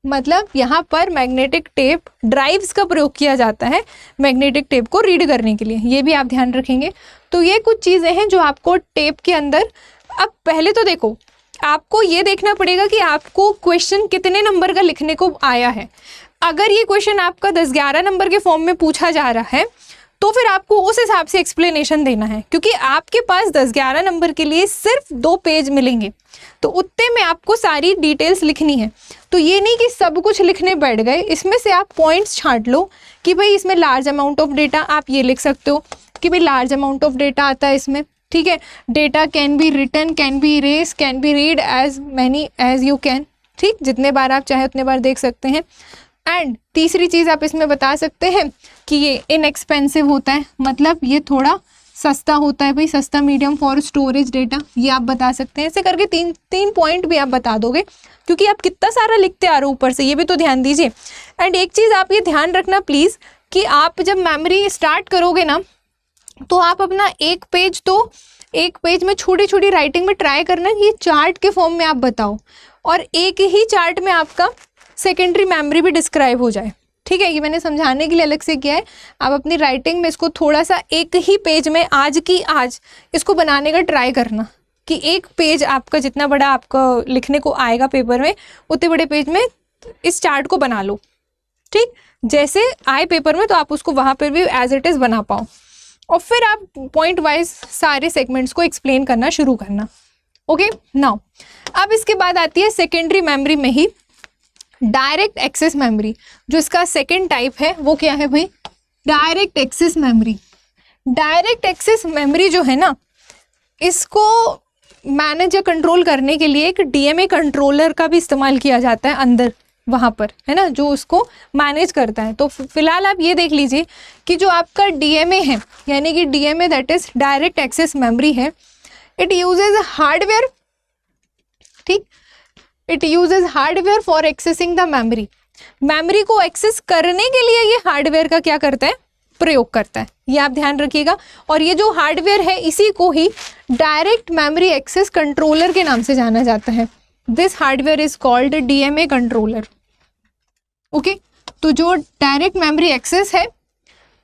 मतलब यहाँ पर मैग्नेटिक टेप ड्राइव्स का प्रयोग किया जाता है मैग्नेटिक टेप को रीड करने के लिए, ये भी आप ध्यान रखेंगे। तो ये कुछ चीज़ें हैं जो आपको टेप के अंदर, अब पहले तो देखो आपको ये देखना पड़ेगा कि आपको क्वेश्चन कितने नंबर का लिखने को आया है। अगर ये क्वेश्चन आपका 10-11 नंबर के फॉर्म में पूछा जा रहा है तो फिर आपको उस हिसाब से एक्सप्लेनेशन देना है, क्योंकि आपके पास 10-11 नंबर के लिए सिर्फ 2 पेज मिलेंगे, तो उतने में आपको सारी डिटेल्स लिखनी है। तो ये नहीं कि सब कुछ लिखने बैठ गए, इसमें से आप पॉइंट्स छांट लो कि भाई इसमें लार्ज अमाउंट ऑफ डेटा, आप ये लिख सकते हो कि भाई लार्ज अमाउंट ऑफ डेटा आता है इसमें, ठीक है। Data can be written, can be erase, can be read as many as you can, ठीक, जितने बार आप चाहे उतने बार देख सकते हैं। एंड तीसरी चीज़ आप इसमें बता सकते हैं कि ये इनएक्सपेंसिव होता है, मतलब ये थोड़ा सस्ता होता है भाई, सस्ता मीडियम फॉर स्टोरेज डेटा, ये आप बता सकते हैं। ऐसे करके तीन पॉइंट भी आप बता दोगे, क्योंकि आप कितना सारा लिखते आ रहे हो ऊपर से, ये भी तो ध्यान दीजिए। एंड एक चीज़ आप ये ध्यान रखना प्लीज़ कि आप जब मेमोरी स्टार्ट करोगे ना, तो आप अपना एक पेज में छोटी छोटी राइटिंग में ट्राई करना, ये चार्ट के फॉर्म में आप बताओ, और एक ही चार्ट में आपका सेकेंडरी मेमोरी भी डिस्क्राइब हो जाए, ठीक है। ये मैंने समझाने के लिए अलग से किया है। आप अपनी राइटिंग में इसको थोड़ा सा एक ही पेज में आज इसको बनाने का ट्राई करना, कि एक पेज आपका जितना बड़ा आपका लिखने को आएगा पेपर में, उतने बड़े पेज में इस चार्ट को बना लो, ठीक। जैसे आए पेपर में तो आप उसको वहाँ पर भी एज इट इज़ बना पाओ, और फिर आप पॉइंट वाइज सारे सेगमेंट्स को एक्सप्लेन करना शुरू करना। ओके नाउ, अब इसके बाद आती है सेकेंडरी मेमोरी में ही डायरेक्ट एक्सेस मेमोरी। जो इसका सेकेंड टाइप है वो क्या है भाई? Direct access memory. Direct access memory जो है ना, इसको मैनेज या कंट्रोल करने के लिए एक डीएमए कंट्रोलर का भी इस्तेमाल किया जाता है अंदर, वहाँ पर है ना, जो उसको मैनेज करता है। तो फिलहाल आप ये देख लीजिए कि जो आपका डीएमए है, यानी कि DMA that is direct access memory है, इट यूजेज हार्डवेयर, ठीक, it uses hardware for accessing the memory. Memory को एक्सेस करने के लिए ये हार्डवेयर का क्या करता है? प्रयोग करता है, ये आप ध्यान रखिएगा। और ये जो हार्डवेयर है, इसी को ही डायरेक्ट मेमोरी एक्सेस कंट्रोलर के नाम से जाना जाता है। This hardware is called DMA controller. Okay, तो जो डायरेक्ट मेमोरी एक्सेस है,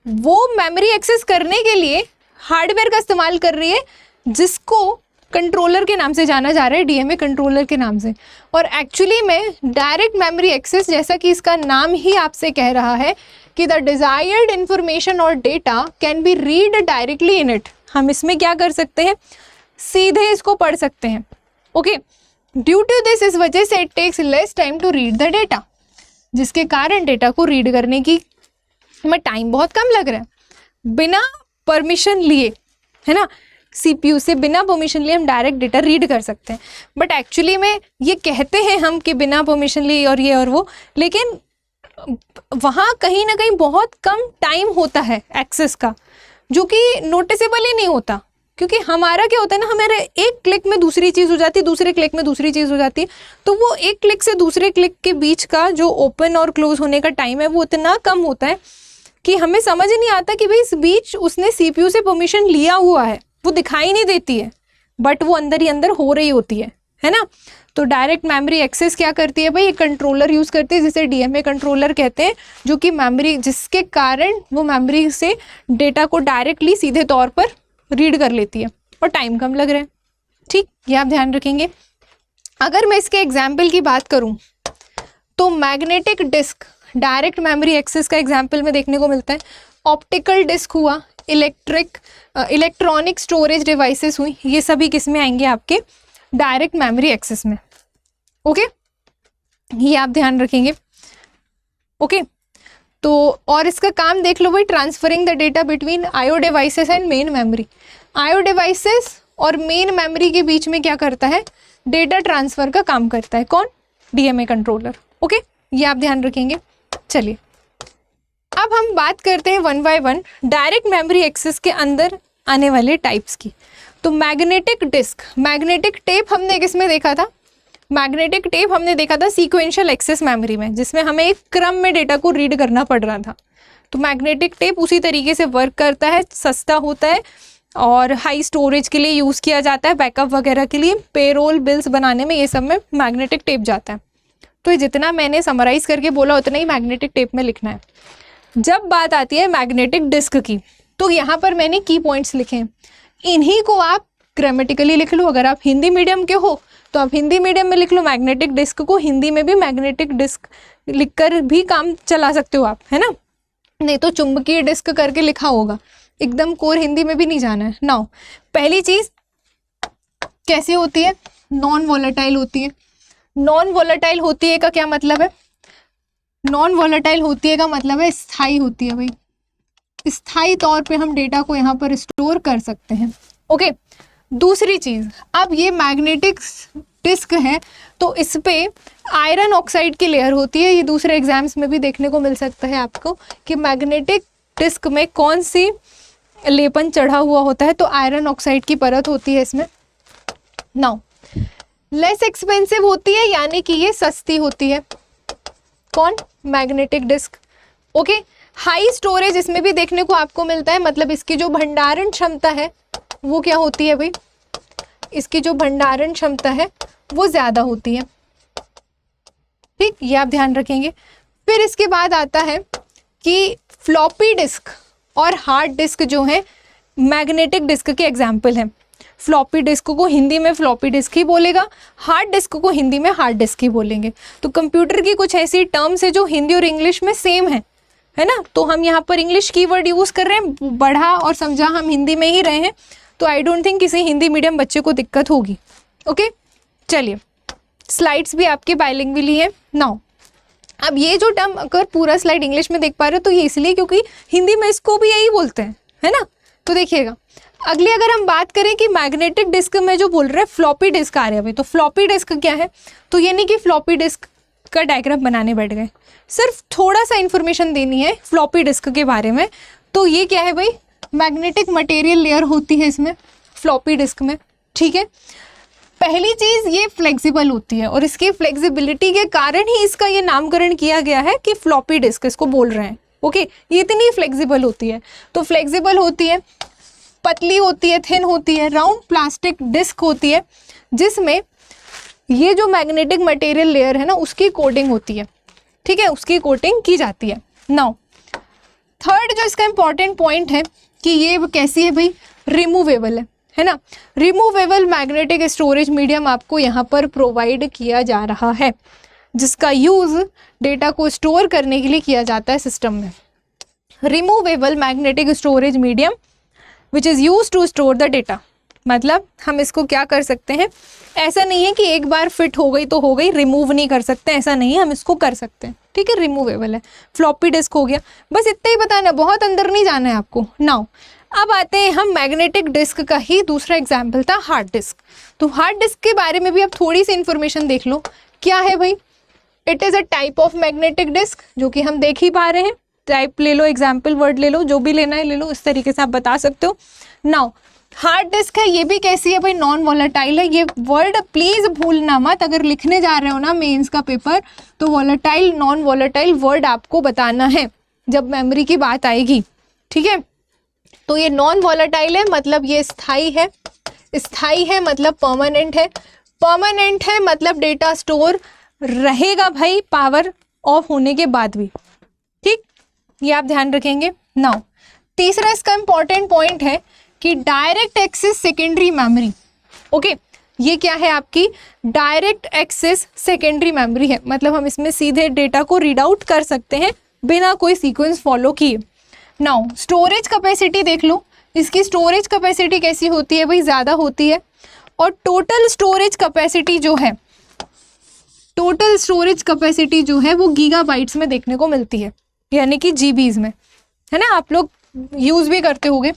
वो मेमोरी एक्सेस करने के लिए हार्डवेयर का इस्तेमाल कर रही है, जिसको कंट्रोलर के नाम से जाना जा रहा है, डीएमए कंट्रोलर के नाम से। और एक्चुअली में डायरेक्ट मेमोरी एक्सेस, जैसा कि इसका नाम ही आपसे कह रहा है कि द डिजायर्ड इंफॉर्मेशन और data can be read directly in it, हम इसमें क्या कर सकते हैं? सीधे इसको पढ़ सकते हैं। ओके, ड्यू टू दिस, इस वजह से it takes less time to read the data, जिसके कारण डेटा को रीड करने की में टाइम बहुत कम लग रहा है, बिना परमिशन लिए, है ना। सीपीयू से बिना परमिशन लिए हम डायरेक्ट डेटा रीड कर सकते हैं, बट एक्चुअली में ये कहते हैं हम कि बिना परमिशन लिए और ये और वो, लेकिन वहाँ कहीं ना कहीं बहुत कम टाइम होता है एक्सेस का, जो कि नोटिसेबल ही नहीं होता। क्योंकि हमारा क्या होता है ना, हमारे एक क्लिक में दूसरी चीज़ हो जाती है, दूसरे क्लिक में दूसरी चीज़ हो जाती है, तो वो एक क्लिक से दूसरे क्लिक के बीच का जो ओपन और क्लोज होने का टाइम है, वो इतना कम होता है कि हमें समझ ही नहीं आता कि भाई इस बीच उसने सीपीयू से परमिशन लिया हुआ है। वो दिखाई नहीं देती है, बट वो अंदर ही अंदर हो रही होती है ना। तो डायरेक्ट मेमोरी एक्सेस क्या करती है भाई? एक कंट्रोलर यूज़ करती है, जिसे डीएमए कंट्रोलर कहते हैं, जो कि मेमोरी, जिसके कारण वो मेमोरी से डेटा को डायरेक्टली सीधे तौर पर रीड कर लेती है, और टाइम कम लग रहा है, ठीक, ये आप ध्यान रखेंगे। अगर मैं इसके एग्जाम्पल की बात करूं, तो magnetic disk direct memory access का एग्जाम्पल में देखने को मिलता है। ऑप्टिकल डिस्क हुआ, इलेक्ट्रॉनिक स्टोरेज डिवाइसेस हुई, ये सभी किस में आएंगे? आपके डायरेक्ट मेमोरी एक्सेस में। ओके, ये आप ध्यान रखेंगे। ओके, तो और इसका काम देख लो भाई, transferring the data between IO devices and main memory. IO devices और मेन मेमोरी के बीच में क्या करता है? डेटा ट्रांसफर का काम करता है। कौन? DMA controller. ओके, ये आप ध्यान रखेंगे। चलिए अब हम बात करते हैं one by one direct memory access के अंदर आने वाले टाइप्स की। तो मैग्नेटिक डिस्क, मैग्नेटिक टेप हमने किस में देखा था? मैग्नेटिक टेप हमने देखा था सीक्वेंशियल एक्सेस मेमोरी में, जिसमें हमें एक क्रम में डेटा को रीड करना पड़ रहा था। तो मैग्नेटिक टेप उसी तरीके से वर्क करता है, सस्ता होता है और हाई स्टोरेज के लिए यूज़ किया जाता है, बैकअप वगैरह के लिए, पेरोल बिल्स बनाने में, ये सब में मैग्नेटिक टेप जाता है। तो ये जितना मैंने समराइज़ करके बोला उतना ही मैग्नेटिक टेप में लिखना है। जब बात आती है मैग्नेटिक डिस्क की, तो यहाँ पर मैंने की पॉइंट्स लिखे हैं, इन्हीं को आप ग्रामेटिकली लिख लो। अगर आप हिंदी मीडियम के हो तो आप हिंदी मीडियम में लिख लो मैग्नेटिक डिस्क को, हिंदी में भी मैग्नेटिक डिस्क लिखकर भी काम चला सकते हो आप, है ना। नहीं तो चुंबकीय डिस्क करके लिखा होगा, एकदम कोर हिंदी में भी नहीं जाना है। नाउ पहली चीज़ कैसे होती है? नॉन वॉलेटाइल होती है। नॉन वॉलेटाइल होती है का क्या मतलब है? नॉन वॉलेटाइल होती है का मतलब है स्थायी होती है भाई, स्थायी तौर पे हम डेटा को यहाँ पर स्टोर कर सकते हैं। ओके, दूसरी चीज़, अब ये मैग्नेटिक डिस्क है तो इस पे आयरन ऑक्साइड की लेयर होती है। ये दूसरे एग्जाम्स में भी देखने को मिल सकता है आपको कि मैग्नेटिक डिस्क में कौन सी लेपन चढ़ा हुआ होता है, तो आयरन ऑक्साइड की परत होती है इसमें। नाउ लेस एक्सपेंसिव होती है, यानी कि ये सस्ती होती है। कौन? Magnetic disk. Okay, high storage इसमें भी देखने को आपको मिलता है, मतलब इसकी जो भंडारण क्षमता है वो क्या होती है भाई? इसकी जो भंडारण क्षमता है वो ज़्यादा होती है। ठीक, ये आप ध्यान रखेंगे। फिर इसके बाद आता है कि फ्लॉपी डिस्क और हार्ड डिस्क जो है मैग्नेटिक डिस्क के एग्जाम्पल हैं। फ्लॉपी डिस्क को हिंदी में फ्लॉपी डिस्क ही बोलेगा, हार्ड डिस्क को हिंदी में हार्ड डिस्क ही बोलेंगे। तो कंप्यूटर की कुछ ऐसी टर्म्स है जो हिंदी और इंग्लिश में सेम है ना। तो हम यहाँ पर इंग्लिश कीवर्ड यूज़ कर रहे हैं, बढ़ा और समझा हम हिंदी में ही रहे हैं, तो आई डोंट थिंक किसी हिंदी मीडियम बच्चे को दिक्कत होगी। ओके, चलिए, स्लाइड्स भी आपके बाइलिंगुअली हैं। नाउ अब ये जो टर्म अगर पूरा स्लाइड इंग्लिश में देख पा रहे हो तो ये इसलिए क्योंकि हिंदी में इसको भी यही बोलते हैं, है ना। तो देखिएगा, अगली अगर हम बात करें कि मैग्नेटिक डिस्क में जो बोल रहे हैं फ्लॉपी डिस्क आ रहे हैं भाई, तो फ्लॉपी डिस्क क्या है? तो यानी कि फ्लॉपी डिस्क का डायग्राम बनाने बैठ गए, सिर्फ थोड़ा सा इंफॉर्मेशन देनी है फ्लॉपी डिस्क के बारे में। तो ये क्या है भाई? मैग्नेटिक मटेरियल लेयर होती है इसमें फ्लॉपी डिस्क में। ठीक है, पहली चीज़ ये फ्लेक्सिबल होती है और इसकी फ्लेक्सिबिलिटी के कारण ही इसका ये नामकरण किया गया है कि फ्लॉपी डिस्क इसको बोल रहे हैं। ओके, ये इतनी फ्लेक्सिबल होती है। तो फ्लेक्सिबल होती है, पतली होती है, थिन होती है, राउंड प्लास्टिक डिस्क होती है, जिसमें ये जो मैग्नेटिक मटेरियल लेयर है ना उसकी कोटिंग होती है। ठीक है, उसकी कोटिंग की जाती है। नाउ थर्ड जो इसका इंपॉर्टेंट पॉइंट है कि ये कैसी है भाई? रिमूवेबल है ना। रिमूवेबल मैग्नेटिक स्टोरेज मीडियम आपको यहाँ पर प्रोवाइड किया जा रहा है, जिसका यूज़ डेटा को स्टोर करने के लिए किया जाता है सिस्टम में। Removable magnetic storage medium which is use to store the data. मतलब हम इसको क्या कर सकते हैं, ऐसा नहीं है कि एक बार फिट हो गई तो हो गई, रिमूव नहीं कर सकते, ऐसा नहीं है, हम इसको कर सकते हैं। ठीक है, रिमूवेबल है। फ्लॉपी डिस्क हो गया, बस इतना ही बताना, बहुत अंदर नहीं जाना है आपको। नाउ अब आते हैं हम मैग्नेटिक डिस्क का ही दूसरा एग्जाम्पल था हार्ड डिस्क। तो हार्ड डिस्क के बारे में भी आप थोड़ी सी इंफॉर्मेशन देख लो। क्या है भाई? It is a type of magnetic disk, जो कि हम देख ही पा रहे हैं। टाइप ले लो, एग्जाम्पल वर्ड ले लो, जो भी लेना है ले लो, इस तरीके से आप बता सकते हो। नाउ हार्ड डिस्क है, ये भी कैसी है भाई? नॉन वॉलेटाइल है। ये वर्ड प्लीज भूलना मत, अगर लिखने जा रहे हो ना मेंस का पेपर तो वॉलेटाइल नॉन वॉलेटाइल वर्ड आपको बताना है जब मेमोरी की बात आएगी। ठीक है, तो ये नॉन वॉलेटाइल है मतलब ये स्थाई है, स्थाई है मतलब परमानेंट है, परमानेंट है मतलब डेटा स्टोर रहेगा भाई पावर ऑफ होने के बाद भी। ठीक, ये आप ध्यान रखेंगे। नाउ तीसरा इसका इंपॉर्टेंट पॉइंट है कि direct access secondary memory. Okay, ये क्या है? आपकी डायरेक्ट एक्सेस सेकेंडरी मेमोरी है, मतलब हम इसमें सीधे डेटा को रीड आउट कर सकते हैं बिना कोई सीक्वेंस फॉलो किए। नाउ स्टोरेज कैपेसिटी देख लो, इसकी स्टोरेज कैपेसिटी कैसी होती है भाई? ज़्यादा होती है। और टोटल स्टोरेज कैपेसिटी जो है, टोटल स्टोरेज कैपेसिटी जो है वो गीगाबाइट्स में देखने को मिलती है, यानी कि जीबीज में, है ना। आप लोग यूज़ भी करते होंगे।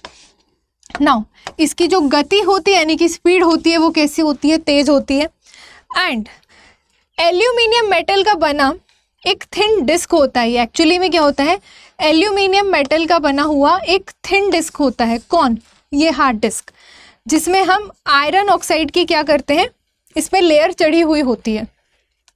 नाउ इसकी जो गति होती है यानी कि स्पीड होती है वो कैसी होती है? तेज होती है। एंड एल्यूमिनियम मेटल का बना एक थिन डिस्क होता है। एक्चुअली में क्या होता है? एल्यूमिनियम मेटल का बना हुआ एक थिन डिस्क होता है। कौन? ये हार्ड डिस्क, जिसमें हम आयरन ऑक्साइड की क्या करते हैं, इस पर लेयर चढ़ी हुई होती है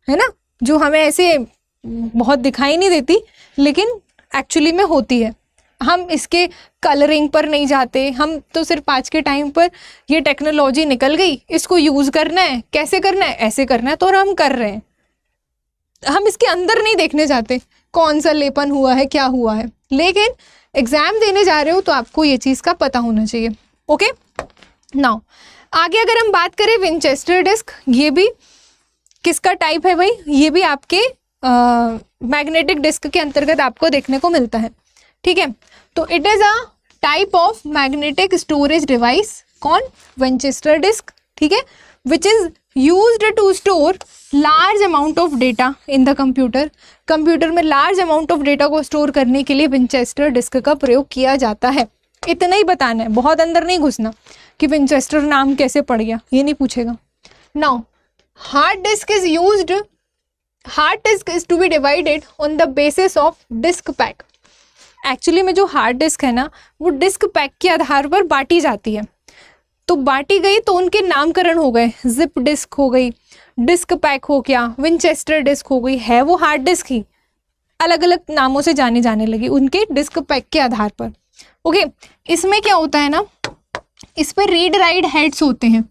ना, जो हमें ऐसे बहुत दिखाई नहीं देती लेकिन एक्चुअली में होती है। हम इसके कलरिंग पर नहीं जाते, हम तो सिर्फ आज के टाइम पर ये टेक्नोलॉजी निकल गई, इसको यूज़ करना है, कैसे करना है, ऐसे करना है, तो और हम कर रहे हैं। हम इसके अंदर नहीं देखने जाते कौन सा लेपन हुआ है, क्या हुआ है, लेकिन एग्जाम देने जा रहे हो तो आपको ये चीज़ का पता होना चाहिए। ओके, नाउ आगे अगर हम बात करें विंचेस्टर डिस्क, ये भी किसका टाइप है भाई? ये भी आपके मैग्नेटिक डिस्क के अंतर्गत आपको देखने को मिलता है। ठीक है, तो it is a type of magnetic storage device. कौन? Winchester disk. ठीक है, which is used to store large amount of data in the computer. Computer में लार्ज अमाउंट ऑफ डेटा को स्टोर करने के लिए विंचेस्टर डिस्क का प्रयोग किया जाता है। इतना ही बताना है, बहुत अंदर नहीं घुसना कि विंचेस्टर नाम कैसे पड़ गया, ये नहीं पूछेगा। Now hard disk is used, hard disk is to be divided on the basis of disk pack. Actually में जो हार्ड डिस्क है ना, वो डिस्क पैक के आधार पर बांटी जाती है। तो बांटी गई तो उनके नामकरण हो गए, जिप डिस्क हो गई, डिस्क पैक हो गया, विंचेस्टर डिस्क हो गई, है वो हार्ड डिस्क ही, अलग अलग नामों से जाने जाने लगी उनके डिस्क पैक के आधार पर। ओके, इसमें क्या होता है ना, इस पर रीड राइट हेड्स होते हैं,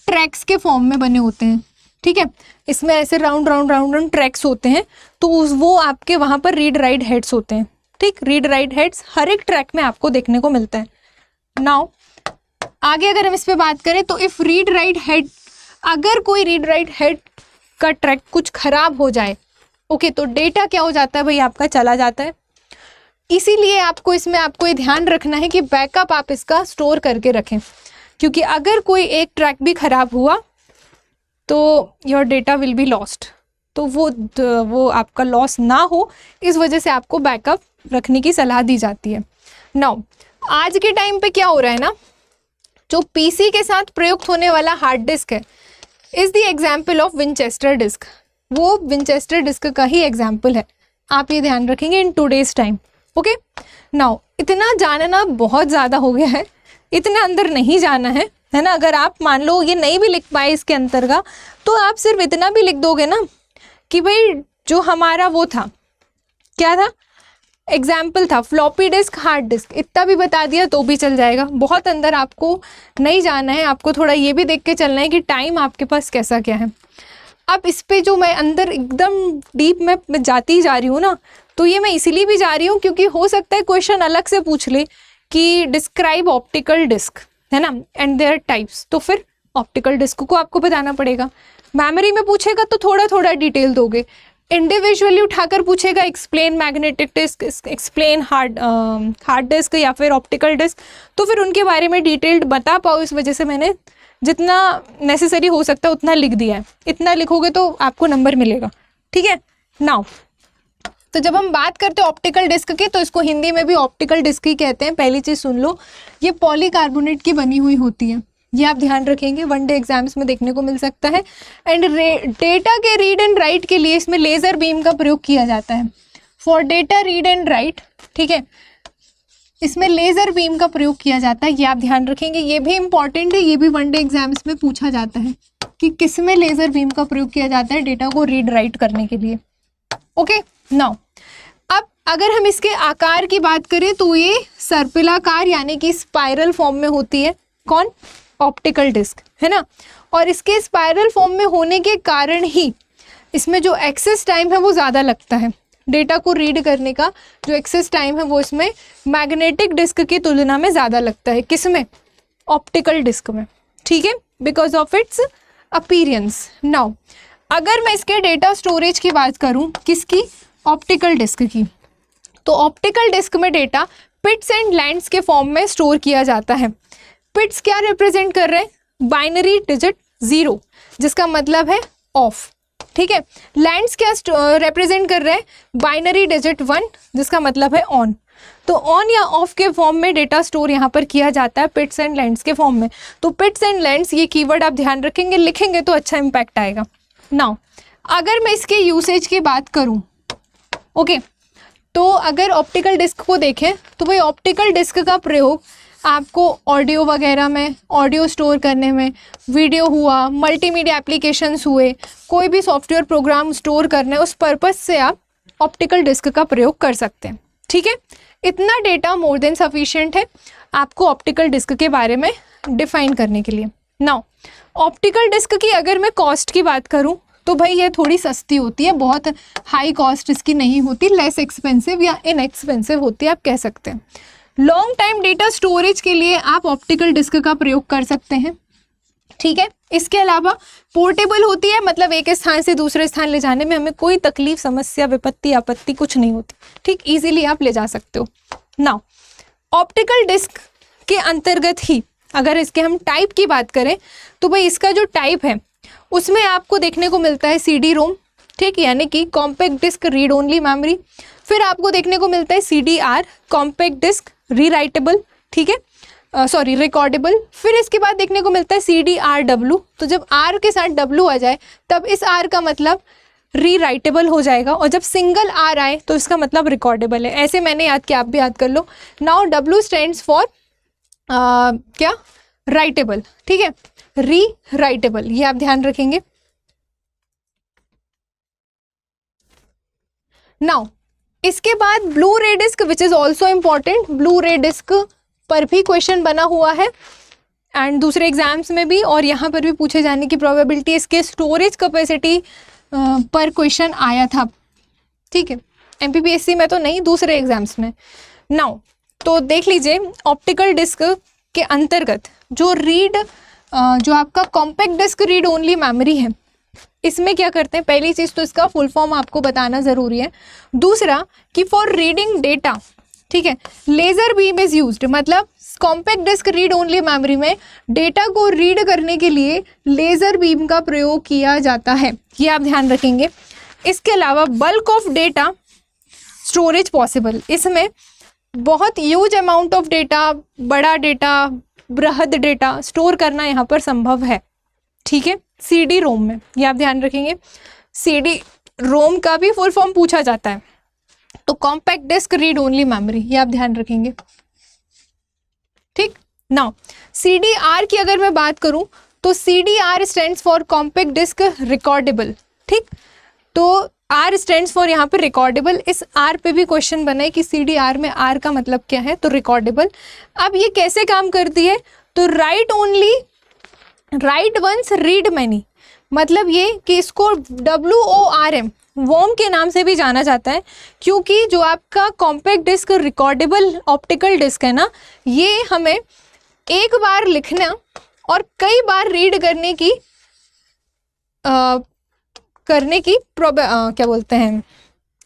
ट्रैक्स के फॉर्म में बने होते हैं, ठीक है। इसमें ऐसे round round round round tracks होते हैं, तो वो आपके वहाँ पर रीड राइट हेड्स होते हैं, ठीक। रीड राइट हेड्स हर एक ट्रैक में आपको देखने को मिलता है। नाउ आगे अगर हम इस पे बात करें तो इफ़ रीड राइट हेड, अगर कोई रीड राइट हेड का ट्रैक कुछ खराब हो जाए, ओके, तो डेटा क्या हो जाता है भाई, आपका चला जाता है। इसीलिए आपको इसमें आपको ये ध्यान रखना है कि बैकअप आप इसका स्टोर करके रखें, क्योंकि अगर कोई एक ट्रैक भी खराब हुआ तो your data will be lost. तो वो आपका लॉस ना हो, इस वजह से आपको बैकअप रखने की सलाह दी जाती है। नाउ आज के टाइम पे क्या हो रहा है ना, जो पीसी के साथ प्रयुक्त होने वाला हार्ड डिस्क है is the example of Winchester disk. वो विंचेस्टर डिस्क का ही एग्जाम्पल है, आप ये ध्यान रखेंगे in today's time. Okay, now इतना जानना बहुत ज़्यादा हो गया है, इतना अंदर नहीं जाना है ना। अगर आप मान लो ये नहीं भी लिख पाए इसके अंतर का, तो आप सिर्फ इतना भी लिख दोगे ना कि भाई जो हमारा वो था, क्या था, एग्जाम्पल था फ्लॉपी डिस्क, हार्ड डिस्क, इतना भी बता दिया तो भी चल जाएगा। बहुत अंदर आपको नहीं जाना है, आपको थोड़ा ये भी देख के चलना है कि टाइम आपके पास कैसा क्या है। अब इस पे जो मैं अंदर एकदम डीप में जाती ही जा रही हूँ ना, तो ये मैं इसीलिए भी जा रही हूँ क्योंकि हो सकता है क्वेश्चन अलग से पूछ ले कि डिस्क्राइब ऑप्टिकल डिस्क, है ना, एंड देयर टाइप्स, तो फिर ऑप्टिकल डिस्क को आपको बताना पड़ेगा। मेमोरी में पूछेगा तो थोड़ा थोड़ा डिटेल दोगे, इंडिविजुअली उठाकर पूछेगा explain magnetic disk, explain hard disk या फिर ऑप्टिकल डिस्क, तो फिर उनके बारे में डिटेल्ड बता पाओ। इस वजह से मैंने जितना नेसेसरी हो सकता है उतना लिख दिया है। इतना लिखोगे तो आपको नंबर मिलेगा, ठीक है। नाउ तो जब हम बात करते हैं ऑप्टिकल डिस्क की, तो इसको हिंदी में भी ऑप्टिकल डिस्क ही कहते हैं। पहली चीज़ सुन लो, ये पॉलीकार्बोनेट की बनी हुई होती है, ये आप ध्यान रखेंगे, वनडे एग्जाम्स में देखने को मिल सकता है। एंड डेटा के रीड एंड राइट के लिए इसमें लेज़र बीम का प्रयोग किया जाता है, for data read and right, ठीक है। इसमें लेज़र बीम का प्रयोग किया जाता है, ये आप ध्यान रखेंगे, ये भी इंपॉर्टेंट है, ये भी वनडे एग्जाम्स में पूछा जाता है कि किस में लेज़र बीम का प्रयोग किया जाता है डेटा को रीड राइट करने के लिए। ओके, नाउ अब अगर हम इसके आकार की बात करें तो ये सर्पिलाकार यानी कि स्पाइरल फॉर्म में होती है। कौन? ऑप्टिकल डिस्क, है ना। और इसके स्पाइरल फॉर्म में होने के कारण ही इसमें जो एक्सेस टाइम है वो ज़्यादा लगता है। डेटा को रीड करने का जो एक्सेस टाइम है वो इसमें मैग्नेटिक डिस्क की तुलना में ज़्यादा लगता है। किस में? ऑप्टिकल डिस्क में, ठीक है, because of its appearance. Now अगर मैं इसके डेटा स्टोरेज की बात करूं, किसकी? ऑप्टिकल डिस्क की, तो ऑप्टिकल डिस्क में डेटा पिट्स एंड लैंड्स के फॉर्म में स्टोर किया जाता है। पिट्स क्या रिप्रेजेंट कर रहे हैं? बाइनरी डिजिट 0, जिसका मतलब है ऑफ, ठीक है। लैंड्स क्या रिप्रेजेंट कर रहे हैं? बाइनरी डिजिट 1, जिसका मतलब है ऑन। तो ऑन या ऑफ के फॉर्म में डेटा स्टोर यहाँ पर किया जाता है, पिट्स एंड लैंड्स के फॉर्म में। तो पिट्स एंड लैंड्स ये कीवर्ड आप ध्यान रखेंगे, लिखेंगे तो अच्छा इम्पैक्ट आएगा। नाउ अगर मैं इसके यूसेज की बात करूँ, ओके, तो अगर ऑप्टिकल डिस्क को देखें तो भाई ऑप्टिकल डिस्क का प्रयोग आपको ऑडियो वगैरह में, ऑडियो स्टोर करने में, वीडियो हुआ, मल्टीमीडिया एप्लीकेशंस हुए, कोई भी सॉफ्टवेयर प्रोग्राम स्टोर करने, उस पर्पस से आप ऑप्टिकल डिस्क का प्रयोग कर सकते हैं, ठीक है। इतना डेटा मोर देन सफिशिएंट है आपको ऑप्टिकल डिस्क के बारे में डिफाइन करने के लिए। नाउ ऑप्टिकल डिस्क की अगर मैं कॉस्ट की बात करूं तो भाई ये थोड़ी सस्ती होती है, बहुत हाई कॉस्ट इसकी नहीं होती, लेस एक्सपेंसिव या इनएक्सपेंसिव होती है, आप कह सकते हैं। लॉन्ग टाइम डेटा स्टोरेज के लिए आप ऑप्टिकल डिस्क का प्रयोग कर सकते हैं, ठीक है। इसके अलावा पोर्टेबल होती है, मतलब एक स्थान से दूसरे स्थान ले जाने में हमें कोई तकलीफ, समस्या, विपत्ति, आपत्ति कुछ नहीं होती, ठीक, इजीली आप ले जा सकते हो। नाउ ऑप्टिकल डिस्क के अंतर्गत ही अगर इसके हम टाइप की बात करें तो भाई इसका जो टाइप है उसमें आपको देखने को मिलता है CD रोम, ठीक, यानी कि compact disk read only memory. फिर आपको देखने को मिलता है CDR, कॉम्पैक्ट डिस्क रीराइटेबल, ठीक है, सॉरी रिकॉर्डेबल। फिर इसके बाद देखने को मिलता है CDRW। तो जब R के साथ W आ जाए तब इस R का मतलब रीराइटेबल हो जाएगा, और जब सिंगल आर आए तो इसका मतलब रिकॉर्डेबल है। ऐसे मैंने याद किया, आप भी याद कर लो। नाउ W स्टैंड्स फॉर क्या, राइटेबल, ठीक है, रीराइटेबल, ये आप ध्यान रखेंगे। नाउ इसके बाद blu ray disk which is also important, blu ray disk पर भी क्वेश्चन बना हुआ है एंड दूसरे एग्जाम्स में भी, और यहाँ पर भी पूछे जाने की प्रोबेबिलिटी, इसके स्टोरेज कैपेसिटी पर क्वेश्चन आया था, ठीक है, MPPSC में तो नहीं, दूसरे एग्जाम्स में। नाउ तो देख लीजिए, ऑप्टिकल डिस्क के अंतर्गत जो जो आपका compact disk read only memory है, इसमें क्या करते हैं, पहली चीज़ तो इसका फुल फॉर्म आपको बताना ज़रूरी है। दूसरा कि फॉर रीडिंग डेटा, ठीक है, लेज़र बीम इज़ यूज्ड, मतलब compact disk read only memory में डेटा को रीड करने के लिए लेज़र बीम का प्रयोग किया जाता है, ये आप ध्यान रखेंगे। इसके अलावा bulk of data storage possible, इसमें बहुत ह्यूज अमाउंट ऑफ डेटा, बड़ा डेटा, बृहद डेटा स्टोर करना यहाँ पर संभव है, ठीक है, CD रोम में, ये आप ध्यान रखेंगे। CD रोम का भी फुल फॉर्म पूछा जाता है, तो compact disk read only memory, ये आप ध्यान रखेंगे, ठीक। नाउ CDR की अगर मैं बात करूं तो CDR stands for compact disk recordable, ठीक, तो R स्टैंड्स फॉर यहाँ पे रिकॉर्डेबल, इस R पे भी क्वेश्चन बना है कि CDR में R का मतलब क्या है, तो रिकॉर्डेबल। अब ये कैसे काम करती है, तो write only, write once, read many, मतलब ये कि इसको WORM, वॉर्म के नाम से भी जाना जाता है, क्योंकि जो आपका compact disk recordable optical disk है ना, ये हमें एक बार लिखना और कई बार रीड करने की क्या बोलते हैं,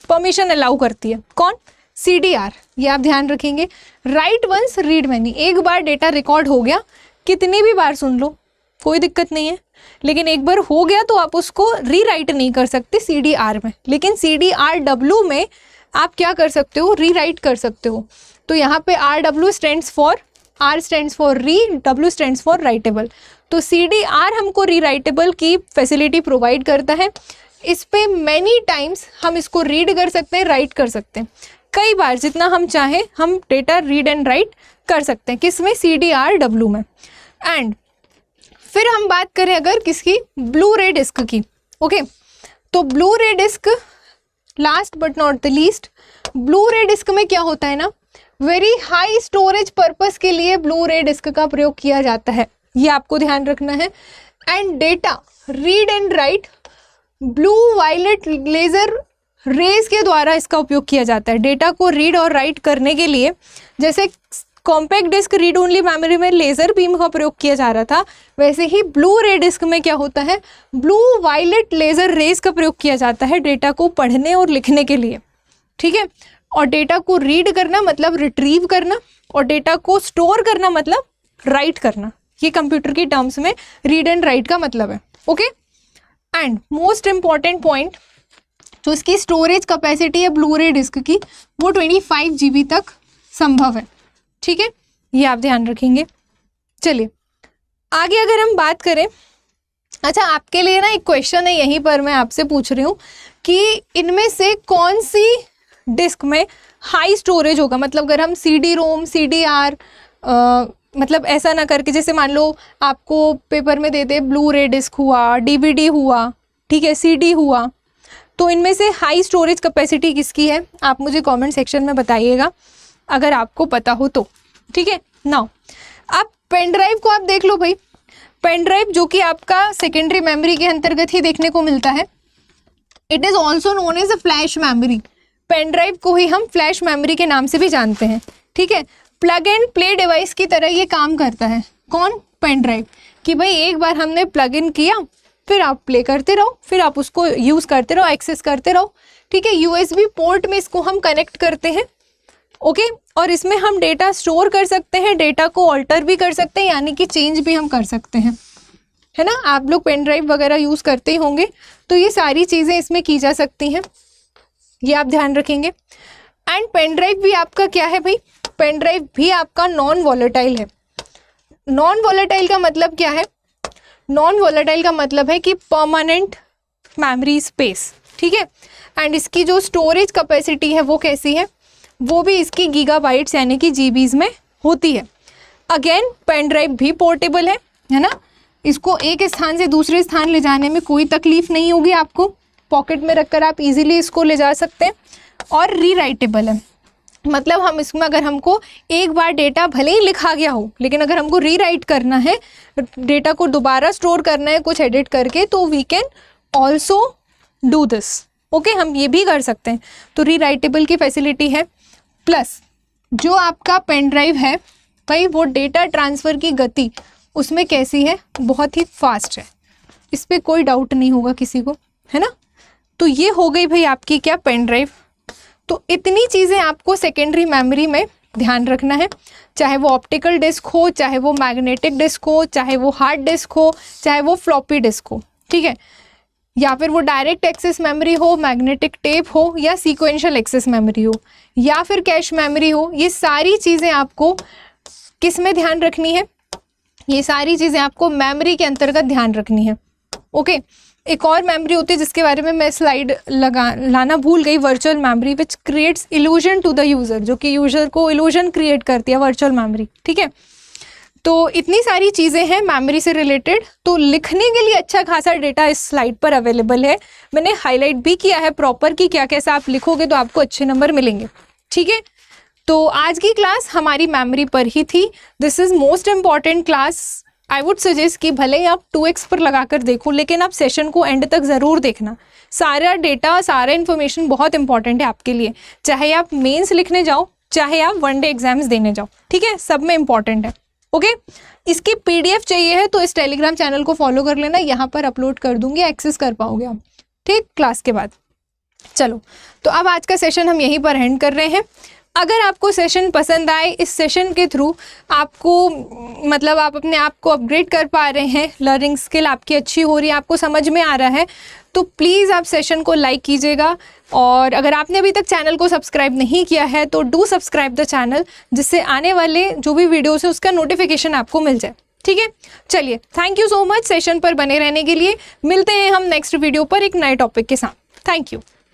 परमिशन अलाउ करती है। कौन, CDR, ये आप ध्यान रखेंगे। राइट वंस, रीड मैनी, एक बार डेटा रिकॉर्ड हो गया, कितनी भी बार सुन लो कोई दिक्कत नहीं है, लेकिन एक बार हो गया तो आप उसको रीराइट नहीं कर सकते CDR में, लेकिन CDRW में आप क्या कर सकते हो, रीराइट कर सकते हो। तो यहाँ पे RW stands for, R stands for री, W स्टैंड्स फॉर राइटेबल, तो CDR हमको रीराइटेबल की फैसिलिटी प्रोवाइड करता है। इस पे मैनी टाइम्स हम इसको रीड कर सकते हैं, राइट कर सकते हैं, कई बार जितना हम चाहें हम डेटा रीड एंड राइट कर सकते हैं, किसमें, CDRW में। एंड फिर हम बात करें अगर किसकी, ब्लू रे डिस्क की, ओके, तो blu ray disk last but not the least, blu ray disk में क्या होता है ना, वेरी हाई स्टोरेज पर्पस के लिए ब्लू रे डिस्क का प्रयोग किया जाता है, ये आपको ध्यान रखना है। And data read and write blue violet laser rays के द्वारा इसका उपयोग किया जाता है, डेटा को रीड और राइट करने के लिए। जैसे compact disk read only memory में लेज़र बीम का प्रयोग किया जा रहा था, वैसे ही ब्लू रे डिस्क में क्या होता है, ब्लू वायलेट लेज़र रेज का प्रयोग किया जाता है डेटा को पढ़ने और लिखने के लिए, ठीक है। और डेटा को रीड करना मतलब रिट्रीव करना, और डेटा को स्टोर करना मतलब राइट करना, ये कंप्यूटर की टर्म्स में रीड एंड राइट का मतलब है, okay. And most important point, जो इसकी स्टोरेज कैपेसिटी है ब्लू रे डिस्क की, वो 25 GB तक संभव है, ठीक है, ये आप ध्यान रखेंगे। चलिए आगे अगर हम बात करें, अच्छा आपके लिए ना एक क्वेश्चन है, यहीं पर मैं आपसे पूछ रही हूँ कि इनमें से कौन सी डिस्क में हाई स्टोरेज होगा, मतलब अगर हम CD रोम, CDR, मतलब ऐसा ना करके, जैसे मान लो आपको पेपर में देते ब्लू रे डिस्क हुआ, DVD हुआ, ठीक है, CD हुआ, तो इनमें से हाई स्टोरेज कैपेसिटी किसकी है, आप मुझे कमेंट सेक्शन में बताइएगा अगर आपको पता हो तो, ठीक है। नाउ आप पेन ड्राइव को आप देख लो भाई, पेन ड्राइव जो कि आपका सेकेंडरी मेमोरी के अंतर्गत ही देखने को मिलता है, it is also known as a flash memory, pen drive को ही हम फ्लैश मेमोरी के नाम से भी जानते हैं, ठीक है। प्लग एंड प्ले डिवाइस की तरह ये काम करता है, कौन, पेन ड्राइव, कि भाई एक बार हमने प्लग इन किया, फिर आप प्ले करते रहो, फिर आप उसको यूज़ करते रहो, एक्सेस करते रहो, ठीक है। USB पोर्ट में इसको हम कनेक्ट करते हैं, ओके, और इसमें हम डेटा स्टोर कर सकते हैं, डेटा को ऑल्टर भी कर सकते हैं, यानी कि चेंज भी हम कर सकते हैं, है ना। आप लोग पेन ड्राइव वगैरह यूज़ करते ही होंगे, तो ये सारी चीज़ें इसमें की जा सकती हैं, ये आप ध्यान रखेंगे। एंड पेन ड्राइव भी आपका क्या है भाई, पेन ड्राइव भी आपका नॉन वॉलेटाइल है। नॉन वॉलेटाइल का मतलब क्या है, नॉन वॉलेटाइल का मतलब है कि परमानेंट मेमोरी स्पेस, ठीक है। एंड इसकी जो स्टोरेज कैपेसिटी है वो कैसी है, वो भी इसकी गीगाबाइट्स यानी कि जीबीज में होती है। अगेन पेन ड्राइव भी पोर्टेबल है ना, इसको एक स्थान से दूसरे स्थान ले जाने में कोई तकलीफ नहीं होगी आपको, पॉकेट में रखकर आप इजीली इसको ले जा सकते हैं। और रीराइटेबल है, मतलब हम इसमें अगर हमको एक बार डेटा भले ही लिखा गया हो, लेकिन अगर हमको रीराइट करना है, डेटा को दोबारा स्टोर करना है कुछ एडिट करके, तो we can also do this. Okay, हम ये भी कर सकते हैं। तो रीराइटेबल की फैसिलिटी है। प्लस जो आपका पेन ड्राइव है भाई, वो डेटा ट्रांसफ़र की गति उसमें कैसी है, बहुत ही फास्ट है, इस पर कोई डाउट नहीं होगा किसी को, है ना। तो ये हो गई भाई आपकी क्या, पेन ड्राइव। तो इतनी चीज़ें आपको सेकेंडरी मेमोरी में ध्यान रखना है, चाहे वो ऑप्टिकल डिस्क हो, चाहे वो मैग्नेटिक डिस्क हो, चाहे वो हार्ड डिस्क हो, चाहे वो फ्लॉपी डिस्क हो, ठीक है, या फिर वो डायरेक्ट एक्सेस मेमोरी हो, मैग्नेटिक टेप हो, या सीक्वेंशियल एक्सेस मेमोरी हो, या फिर कैश मेमोरी हो। ये सारी चीज़ें आपको किस में ध्यान रखनी है, ये सारी चीज़ें आपको मेमोरी के अंतर्गत ध्यान रखनी है। ओके, एक और मेमोरी होती है जिसके बारे में मैं स्लाइड लाना भूल गई, virtual memory, which creates illusion to the user, जो कि यूज़र को इल्यूजन क्रिएट करती है वर्चुअल मेमोरी, ठीक है। तो इतनी सारी चीज़ें हैं मेमोरी से रिलेटेड। तो लिखने के लिए अच्छा खासा डेटा इस स्लाइड पर अवेलेबल है, मैंने हाईलाइट भी किया है प्रॉपर कि क्या कैसा आप लिखोगे तो आपको अच्छे नंबर मिलेंगे, ठीक है। तो आज की क्लास हमारी मेमोरी पर ही थी। This is most important class. I would suggest कि भले ही आप 2x पर लगा कर देखो, लेकिन आप सेशन को एंड तक ज़रूर देखना। सारा डेटा, सारा इन्फॉर्मेशन बहुत इंपॉर्टेंट है आपके लिए, चाहे आप मेंस लिखने जाओ, चाहे आप वनडे एग्जाम्स देने जाओ, ठीक है, सब में इंपॉर्टेंट है। ओके, इसकी PDF चाहिए है तो इस टेलीग्राम चैनल को फॉलो कर लेना, यहाँ पर अपलोड कर दूंगी, एक्सेस कर पाओगे आप, ठीक, क्लास के बाद। चलो, तो अब आज का सेशन हम यहीं पर एंड कर रहे हैं। अगर आपको सेशन पसंद आए, इस सेशन के थ्रू आपको मतलब आप अपने आप को अपग्रेड कर पा रहे हैं, लर्निंग स्किल आपकी अच्छी हो रही है, आपको समझ में आ रहा है, तो प्लीज़ आप सेशन को लाइक कीजिएगा। और अगर आपने अभी तक चैनल को सब्सक्राइब नहीं किया है तो डू सब्सक्राइब द चैनल, जिससे आने वाले जो भी वीडियोस है उसका नोटिफिकेशन आपको मिल जाए, ठीक है। चलिए, thank you so much session पर बने रहने के लिए। मिलते हैं हम नेक्स्ट वीडियो पर एक नए टॉपिक के साथ। Thank you.